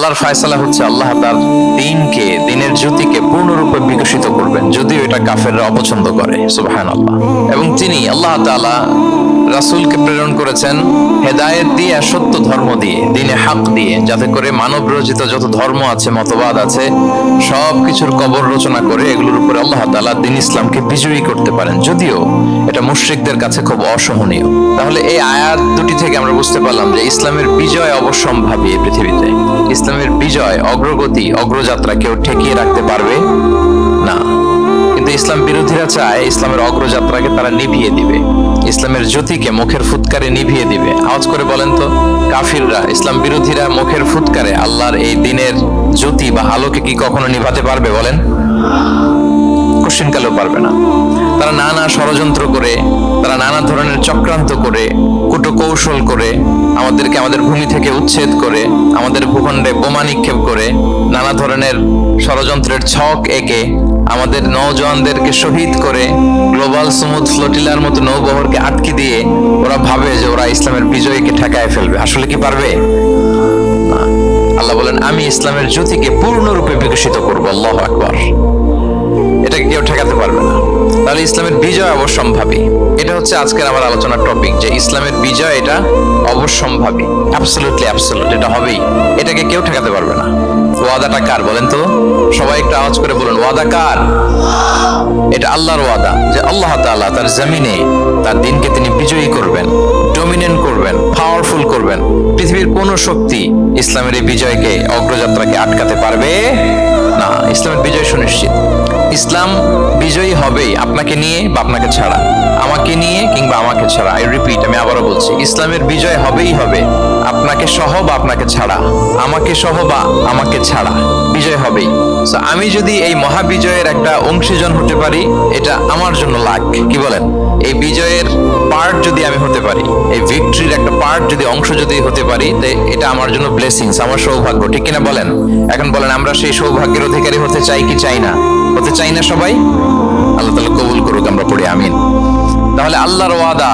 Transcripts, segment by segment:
আল্লাহর ফয়সালা হচ্ছে আল্লাহ তার দ্বীনকে, দ্বীনের জ্যোতিকে পূর্ণরূপে বিকশিত করবেন, যদিও এটা কাফেররা অপছন্দ করে। সুবহানাল্লাহ। এবং তিনি আল্লাহ তাআলা রাসূলকে প্রেরণ করেছেন হেদায়েত দিয়ে, সত্য ধর্ম দিয়ে, দ্বীনে হক দিয়ে, যাতে করে মানব রচিত যত ধর্ম আছে, মতবাদ আছে, সব কিছুর কবর রচনা করে এগুলোর উপরে আল্লাহ তাআলা দ্বীন ইসলামকে বিজয়ী করতে পারেন, যদিও এটা মুশরিকদের কাছে খুব অসহনীয়। তাহলে এই আয়াত দুটি থেকে আমরা বুঝতে পারলাম যে ইসলামের বিজয় অবশ্যম্ভাবী। এই পৃথিবীতে ইসলামের বিজয়, অগ্রগতি, অগ্রযাত্রা কেউ ঠেকিয়ে রাখতে পারবে না। কিন্তু ইসলাম বিরোধীরা চায় ইসলামের অগ্রযাত্রাকে তারা নিভিয়ে দিবে, ইসলামের জ্যোতিকে মুখের ফুৎকারে নিভিয়ে দিবে। আওয়াজ করে বলেন তো, কাফিররা, ইসলাম বিরোধীরা মুখের ফুৎকারে আল্লাহর এই দ্বীনের জ্যোতি বা আলোকে কি কখনো নিভাতে পারবে? বলেন, কোশ্চেন কালেও পারবে না। তারা নানা ষড়যন্ত্র করে, তারা নানা ধরনের চক্রান্ত করে, কূটকৌশল করে, আমাদেরকে আমাদের ভূমি থেকে উচ্ছেদ করে, আমাদের ভূখণ্ডে বোমা নিক্ষেপ করে, নানা ধরনের ষড়যন্ত্রের ছক এঁকে আমাদের নৌজওয়ানদেরকে শহীদ করে, গ্লোবাল সমুদ ফ্লোটিলার মতো নৌবহরকে আটকে দিয়ে ওরা ভাবে যে ওরা ইসলামের বিজয়কে ঠেকায় ফেলবে। আসলে কি পারবে? না। আল্লাহ বলেন, আমি ইসলামের জ্যোতিকে পূর্ণরূপে বিকশিত করবো। আল্লাহু আকবার। এটাকে কেউ ঠেকাতে পারবে না। তাহলে ইসলামের বিজয় অবশ্যম্ভাবী। এটা হচ্ছে আজকের আমার আলোচনার টপিক, যে ইসলামের বিজয় এটা অবশ্যম্ভাবী, অ্যাবসলিউটলি অ্যাবসলিউট, এটা হবেই, এটাকে কেউ ঠেকাতে পারবে না। ওয়াদাটা কার বলেন তো? সবাই একটা আওয়াজ করে বলুন, ওয়াদা কার? এটা আল্লাহর ওয়াদা, যে আল্লাহ তাআলা তার জমিনে তার দ্বীনকে তিনি বিজয়ী করবেন, ডমিনেন্ট করবেন, পাওয়ারফুল করবেন। পৃথিবীর কোন শক্তি ইসলামের এই বিজয়কে, অগ্রযাত্রাকে আটকাতে পারবে না। ইসলামের বিজয় সুনিশ্চিত। ইসলাম বিজয়ী হবেই, আপনাকে নিয়ে বা আপনাকে ছাড়া, আমাকে নিয়ে কিংবা আমাকে ছাড়া। আই রিপিট, আমি আবারও বলছি, ইসলামের বিজয় হবেই হবে, আপনাকে সহ বা আপনাকে ছাড়া, আমাকে সহ বা আমাকে ছাড়া, বিজয় হবেই। সো আমি যদি এই মহাবিজয়ের একটা অংশীজন হতে পারি, এটা আমার জন্য লাখ। কি বলেন? এই বিজয়ের পার্ট যদি আমি হতে পারি, এই ভিক্টরির একটা পার্ট যদি, অংশ যদি হতে পারি, এটা আমার জন্য ব্লেসিংস, আমার সৌভাগ্য। ঠিক কিনা বলেন? এখন বলেন, আমরা সেই সৌভাগ্যের অধিকারী হতে চাই কি চাই না? হতে চাই না সবাই? আল্লাহ তাআলা কবুল করুক, আমরা পড়ি আমিন। তাহলে আল্লাহর ওয়াদা,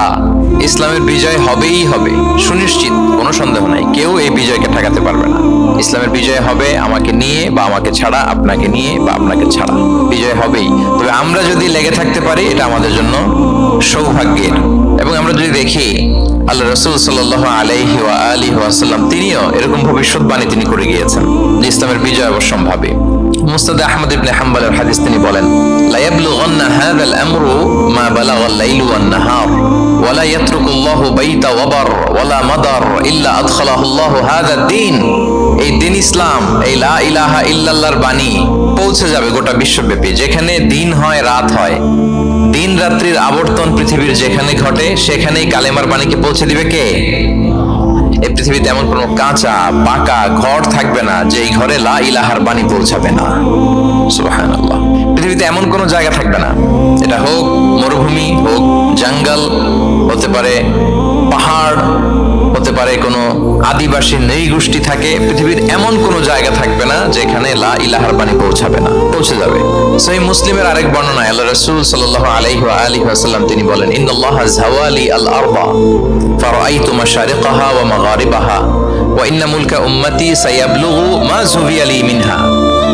ইসলামের বিজয় হবেই হবে, সুনিশ্চিত, কোনো সন্দেহ নাই। কেউ এই বিজয়কে ঠেকাতে পারবে না। ইসলামের বিজয় হবে আমাকে নিয়ে বা আমাকে ছাড়া, আপনাকে নিয়ে বা আপনাকে ছাড়া, বিজয় হবেই। তবে আমরা যদি লেগে থাকতে পারি, এটা আমাদের জন্য সৌভাগ্যের। এবং আমরা যদি দেখি, আল্লাহ রাসূল সাল্লাল্লাহু আলাইহি ওয়া আলিহি ওয়াসাল্লাম তিনিও এরকম ভবিষ্যৎবাণী তিনি করে গিয়েছেন যে ইসলামের বিজয় অবশ্যম্ভাবী। মুসনাদ আহমদ ইবনে হাম্বলের হাদিস তিনি বলেন, লা ইয়াবলুগান্না হাযাল আমরু মা বালাগাল লাইলু ওয়ান নাহার ওয়া লা ইয়াতরুকুল্লাহু বাইতা ওয়াবার ওয়া লা মাদার ইল্লা আদখালাহুল্লাহু হাযা দ্বীন। এই দ্বীন ইসলাম, এই লা ইলাহা ইল্লাল্লাহর বাণী পৌঁছে যাবে গোটা বিশ্বব্যাপী। যেখানে দিন হয়, রাত হয়, দিন রাত্রির আবর্তন পৃথিবীর যেখানে ঘটে, সেখানেই কালেমার বাণীকে পৌঁছে দিবে কে? এই পৃথিবীতে এমন কোনো কাঁচা পাকা ঘর থাকবে না যে এই ঘরে লা ইলাহার বাণী পৌঁছাবে না। সুবহানাল্লাহ। পৃথিবীতে এমন কোনো জায়গা থাকবে না, এটা হোক মরুভূমি, হোক জঙ্গল, হতে পারে পাহাড়, হতে পারে কোনো আদিবাসী নৃগোষ্ঠী থাকে, পৃথিবীর এমন কোনো জায়গা থাকবে না যেখানে লা ইলাহার বাণী পৌঁছাবে না। পৌঁছে যাবে। সহিহ মুসলিমের আরেক বর্ণনায় আল্লাহ রাসূল সাল্লাল্লাহু আলাইহি ওয়া আলিহি ওয়াসাল্লাম তিনি বলেন, ইন্নাল্লাহা যাওয়ালি আল আরবা ফারাআইতু মাশারিকাহা ওয়া মাগারিবাহা ওয়া ইন্না মুলকা উম্মতি সায়াবলুগু মা যুবিয়া লি মিনহা।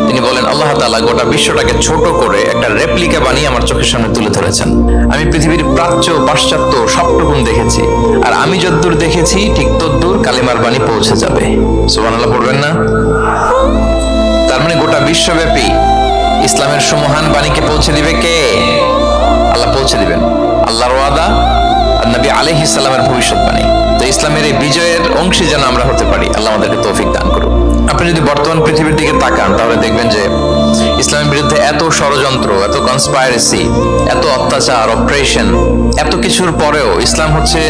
তিনি বলেন, আল্লাহ তাআলা গোটা বিশ্বটাকে ছোট করে একটা রেপ্লিকা বানিয়ে আমার চোখের সামনে তুলে ধরেছেন। আমি পৃথিবীর প্রাচ্য পাশ্চাত্য সবটুকুন দেখেছি, আর আমি যদ্দূর দেখেছি ঠিক তদ্দূর কালিমার বাণী পৌঁছে যাবে। সুবহানাল্লাহ পড়বেন না? তার মানে গোটা বিশ্বব্যাপী ইসলামের সুমহান বাণীকে পৌঁছে দিবে কে? আল্লাহ পৌঁছে দিবেন। আল্লাহর ওয়াদা আর নবী আলাইহিস সালামের ভবিষ্যৎবাণী। তো ইসলামের এই বিজয়ের অংশী যেন আমরা হতে পারি, আল্লাহ আমাদেরকে তৌফিক দান করুন। আপনি যদি বর্তমান পৃথিবীর দিকে তাকান, তাহলে দেখবেন যে ইসলামের বিরুদ্ধে এত ষড়যন্ত্র, এত কনস্পাইরেসি, এত অত্যাচার, অপারেশন, এত কিছুর পরেও ইসলাম হচ্ছে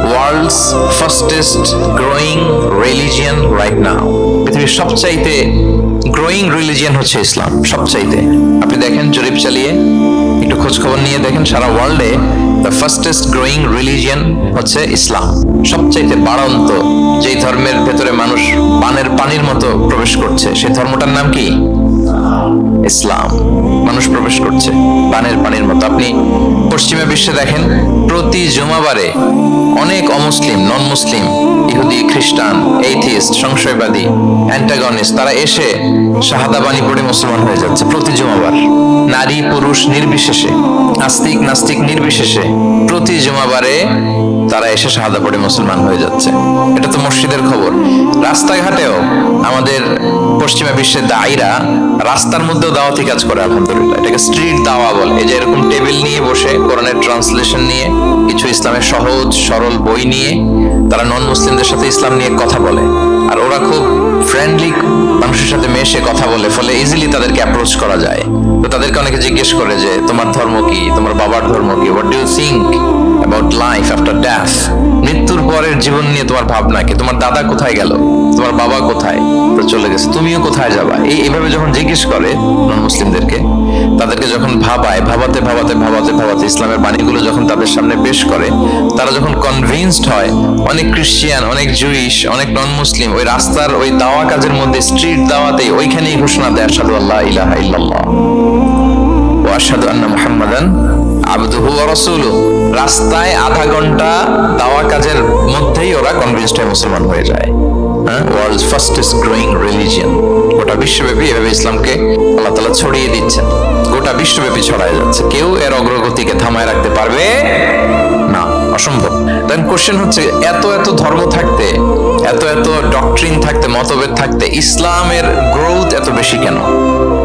world's fastest growing religion right now. পৃথিবীর সবচাইতে গ্রোয়িং রিলিজিয়ন হচ্ছে ইসলাম, সবচাইতে। আপনি দেখেন, জরিপ চালিয়ে একটু খোঁজ খবর নিয়ে দেখেন, সারা ওয়ার্ল্ডে দ্য ফাস্টেস্ট গ্রোয়িং রিলিজিয়ন হচ্ছে ইসলাম। সবচাইতে বাড়ন্ত যেই ধর্মের ভেতরে মানুষ পানির মতো প্রবেশ করছে, সেই ধর্মটার নাম কি? ইসলাম। মানুষ প্রবেশ করছে বানের পানির মতো। আপনি পশ্চিমা বিশ্বে দেখেন, প্রতি জুমাবারে অনেক অমুসলিম, নন মুসলিম, ইহুদি, খ্রিস্টান, এইথিস্ট, সংশয়বাদী, অ্যান্টাগনিস্ট, তারা এসে শাহাদা বাণী পড়ে মুসলমান হয়ে যাচ্ছে প্রতি জুমাবার। নারী পুরুষ নির্বিশেষে, আস্তিক নাস্তিক নির্বিশেষে প্রতি জুমাবারে তারা এসে শাহাদা পড়ে মুসলমান হয়ে যাচ্ছে। এটা তো মসজিদের খবর। রাস্তাঘাটেও আমাদের পশ্চিমা বিশ্বের দায়ীরা রাস্তার মধ্যেও দাওয়াতি কাজ করে, আলহামদুলিল্লাহ। এটাকে স্ট্রিট দাওয়া বলে। এই যে এরকম টেবিল নিয়ে বসে কোরআনের ট্রান্সলেশন নিয়ে, কিছু ইসলামের সহজ সরল বই নিয়ে তারা নন মুসলিমদের সাথে ইসলাম নিয়ে কথা বলে। আর ওরা খুব ফ্রেন্ডলি মানুষের সাথে মেশে কথা বলে, ফলে ইজিলি তাদেরকে অ্যাপ্রোচ করা যায়। তো তাদেরকে অনেকে জিজ্ঞেস করে যে তোমার ধর্ম কি, তোমার বাবার ধর্ম কি, what do you think about life after death, মৃত্যুর পরের জীবন নিয়ে তোমার ভাবনা কি, তোমার দাদা কোথায় গেল, তোমার বাবা কোথায়, তো চলে গেছে, তুমিও কোথায় যাবা। এইভাবে যখন জিজ্ঞেস করে নন মুসলিমদেরকে, তাদেরকে যখন ভাবাতে ইসলামের বাণীগুলো যখন তাদের সামনে পেশ করে, তারা যখন কনভিন্সড হয়, অনেক ক্রিশ্চিয়ান, অনেক জুইশ, অনেক নন মুসলিম ওই রাস্তার ওই দাওয়া কাজের মধ্যে, স্ট্রিট দাওয়াতেই ওইখানেই ঘোষণা দেয় আশহাদু আল্লা ইলাহা ইল্লাল্লাহ ওয়া আশহাদু আন্না মুহাম্মাদান আবদুহু ওয়া রাসূলুহু। রাস্তায় আধা ঘন্টা দাওয়া কাজের মধ্যেই ওরা কনভিন্সড হয়ে মুসলমান হয়ে যায়। World's fastest growing religion. গোটা বিশ্বব্যাপী এভাবে ইসলামকে আল্লাহ তাআলা ছড়িয়ে দিচ্ছেন, গোটা বিশ্বব্যাপী ছড়ায় যাচ্ছে। কেউ এর অগ্রগতিকে থামায় রাখতে পারবে না, অসম্ভব। দেন কোশ্চেন হচ্ছে, এত এত ধর্ম থাকতে, এত এত ডক্ট্রিন থাকতে, মতভেদ থাকতে ইসলামের গ্রোথ এত বেশি কেন?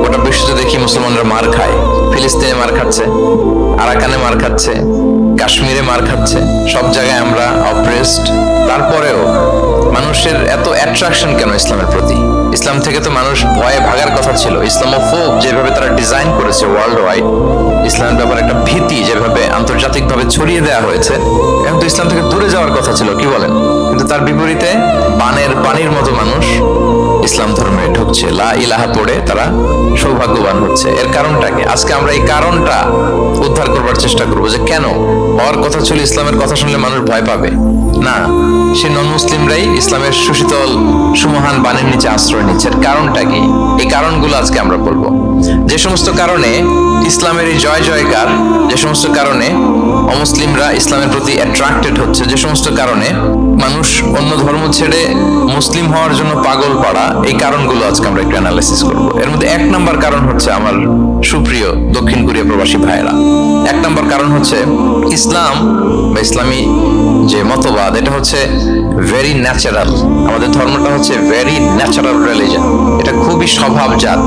গোটা বিশ্বতে দেখি মুসলমানরা মার খায়, ফিলিস্তিনে মার খাচ্ছে, আরাকানে মার খাচ্ছে, কাশ্মীরে মার খাচ্ছে, সব জায়গায় আমরা অপ্রেসড। তারপরেও মানুষের এত অ্যাট্রাকশন কেন ইসলামের প্রতি? ইসলাম থেকে তো মানুষ ভয়ে ভাগার কথা ছিল। ইসলামোফোব যেভাবে তারা ডিজাইন করেছে ওয়ার্ল্ড ওয়াইড, ইসলামের ব্যাপারে একটা ভীতি যেভাবে আন্তর্জাতিকভাবে ছড়িয়ে দেওয়া হয়েছে, এখন তো ইসলাম থেকে দূরে যাওয়ার কথা ছিল, কি বলেন? কিন্তু তার বিপরীতে বানের পানির মতো মানুষ ইসলাম ধর্মে ঢুকছে, লা ইলাহা পড়ে তারা সৌভাগ্যবান হচ্ছে। এর কারণটা কি? আজকে আমরা এই কারণটা উদ্ধার করবার চেষ্টা করবো, যে কেন হওয়ার কথা ছিল ইসলামের কথা শুনলে মানুষ ভয় পাবে না, সে নন মুসলিমরাই ইসলামের সুশীতল সুমহান বাণীর নিচে আশ্রয় নিচ্ছে। এর কারণটা কি? এই কারণগুলো আজকে আমরা বলবো। যে সমস্ত কারণে ইসলামের এই জয় জয়কার, যে সমস্ত কারণে অমুসলিমরা ইসলামের প্রতি অ্যাট্রাক্টেড হচ্ছে, যে সমস্ত কারণে মানুষ অন্য ধর্ম ছেড়ে মুসলিম হওয়ার জন্য পাগল পড়া, এই কারণগুলো আজকে আমরা একটু অ্যানালাইসিস করবো। এর মধ্যে এক নাম্বার কারণ হচ্ছে, আমার সুপ্রিয় দক্ষিণ কোরিয়া প্রবাসী ভাইয়েরা, এক নাম্বার কারণ হচ্ছে ইসলাম বা ইসলামী যে মতবাদ, এটা হচ্ছে ভেরি ন্যাচারাল। আমাদের ধর্মটা হচ্ছে ভেরি ন্যাচারাল রিলিজিয়ন। এটা খুবই স্বভাবজাত,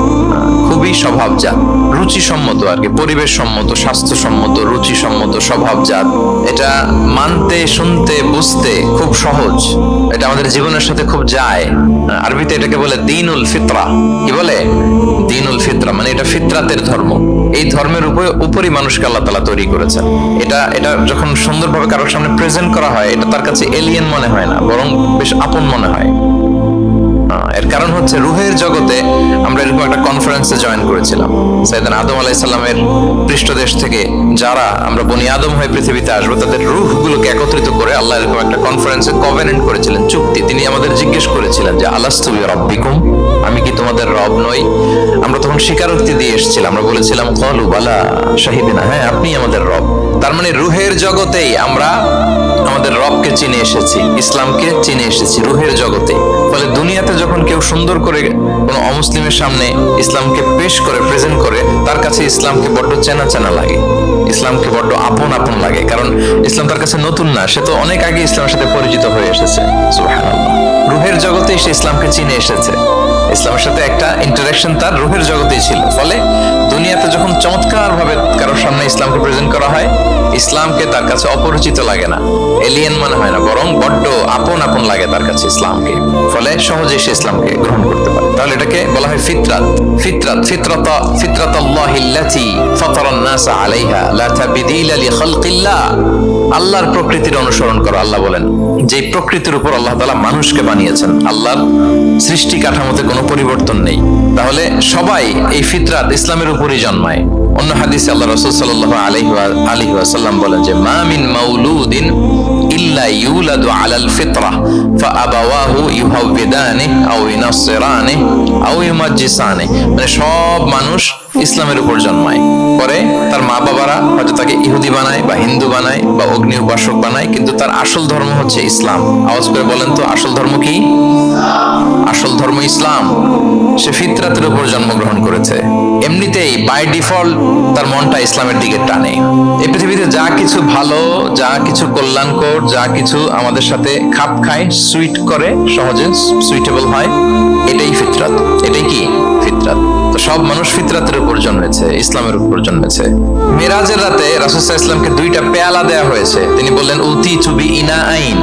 খুবই স্বভাবজাত, রুচিসম্মত আর কি, পরিবেশ সম্মত, স্বাস্থ্যসম্মত, রুচিসম্মত, স্বভাবজাত। এটা মানতে, শুনতে, বুঝতে খুব সহজ। এটা আমাদের জীবনের সাথে খুব যায়। আরবিতে এটাকে বলে দীনুল ফিতরা। কি বলে? দীনুল ফিতরা, মানে এটা ফিতরাতের ধর্ম। এই ধর্মের উপরই মানুষকে আল্লাহ তাআলা তৈরি করেছেন। এটা যখন সুন্দরভাবে কারোর সামনে প্রেজেন্ট করা হয়, এটা তার কাছে এলিয়েন মনে হয় না, বরং বেশ আপন মনে হয়। এর কারণ হচ্ছে রুহের জগতে আমরা এরকম একটা কনফারেন্সে জয়েন করেছিলাম। সাইয়েদনা আদম আলাইহিস সালামের পৃষ্ঠদেশ থেকে যারা আমরা বনি আদম হয়ে পৃথিবীতে আসবো, তাদের রূহগুলোকে একত্রিত করে আল্লাহ এরকম একটা কনফারেন্সে কভেনেন্ট করেছিলেন, চুক্তি। তিনি আমাদের জিজ্ঞেস করেছিলেন যে আলাস্তু বিরাব্বিকুম, আমি কি তোমাদের রব নই? আমরা তখন স্বীকারোক্তি দিয়ে এসেছিলাম, আমরা বলেছিলাম ক্বালু বালা শাহিদিনা, হ্যাঁ আপনি আমাদের রব। তার মানে রুহের জগতেই আমরা আমাদের রবকে চিনে এসেছি, ইসলামকে চিনে এসেছি রুহের জগতে। ফলে দুনিয়াতে যখন কেউ সুন্দর করে কোনো অমুসলিমের সামনে ইসলামকে পেশ করে, প্রেজেন্ট করে, তার কাছে ইসলামকে বড্ড চেনা চেনা লাগে, ইসলামকে বড্ড আপন আপন লাগে। কারণ ইসলাম তার কাছে নতুন না, সে তো অনেক আগে ইসলামের সাথে পরিচিত হয়ে এসেছে। সুবহানাল্লাহ, রুহের জগতেই সে ইসলামকে চিনে এসেছে। ইসলামের সাথে একটা ইন্টারাকশন তার রুহের জগতেই ছিল। ফলে দুনিয়াতে যখন চমৎকার ভাবে কারোর সামনে ইসলামকে প্রেজেন্ট করা হয়, ইসলামকে তার কাছে অপরিচিত লাগে না, এলিয়েন মনে হয় না, বরং বড্ড আপন আপন লাগে তার কাছে ইসলামকে। ফলে সহজে সে ইসলামকে গ্রহণ করতে পারে। তাহলে এটাকে বলা হয় ফিতরাত। ফিতরাতাল্লাহিল্লাতী ফাতারান নাস আলাইহা লা তাবদীলা লিখালকিল্লাহ। আল্লাহর প্রকৃতির অনুসরণ করো। আল্লাহ বলেন যে প্রকৃতির উপর আল্লাহ তাআলা মানুষকে বানিয়েছেন, আল্লাহর সৃষ্টি কাঠামোতে কোনো পরিবর্তন নেই। তাহলে সবাই এই ফিতরাত ইসলামের উপরই জন্মায়। অন্য হাদিসে আল্লাহ রাসূল সাল্লাল্লাহু আলাইহি ওয়াসাল্লাম বলেন যে মা মিন মাউলুদিন ইল্লা ইল্লা ইউলাদু আলাল ফিতরা ফাআবাওয়াহু ইউহাউবিদানিহি আও ইউনাসসিরানিহি আও ইউমাজ্জিসানিহি, মানে সব মানুষ ইসলামের উপর জন্মায়, পরে তার মা বাবারা হয়তো তাকে ইহুদি বানায় বা হিন্দু বানায় বা অগ্নি উপাসক বানায়, কিন্তু তার আসল ধর্ম হচ্ছে ইসলাম। আওয়াজ করে বলেন তো, আসল ধর্ম কি? আসল ধর্ম ইসলাম। সে ফিতরাতের উপর জন্মগ্রহণ করেছে, এমনিতেই বাই ডিফল্ট তার মনটা ইসলামের দিকে টানে। এই পৃথিবীতে যা কিছু ভালো, যা কিছু কল্যাণকর, যা কিছু আমাদের সাথে খাপ খায়, সুইট করে, সহজে সুইটেবল হয়, এটাই ফিতরাত। এটাই কি? ফিতরাত। তো সব মানুষ ফিতরাতের উপর জন্মেছে, ইসলামের উপর জন্মেছে। মেরাজের রাতে রাসূল সাল্লাল্লাহু আলাইহি ওয়াসাল্লামকে দুইটা পেয়ালা দেয়া হয়েছে। তিনি বললেন, উতিতু বিইনাআইন,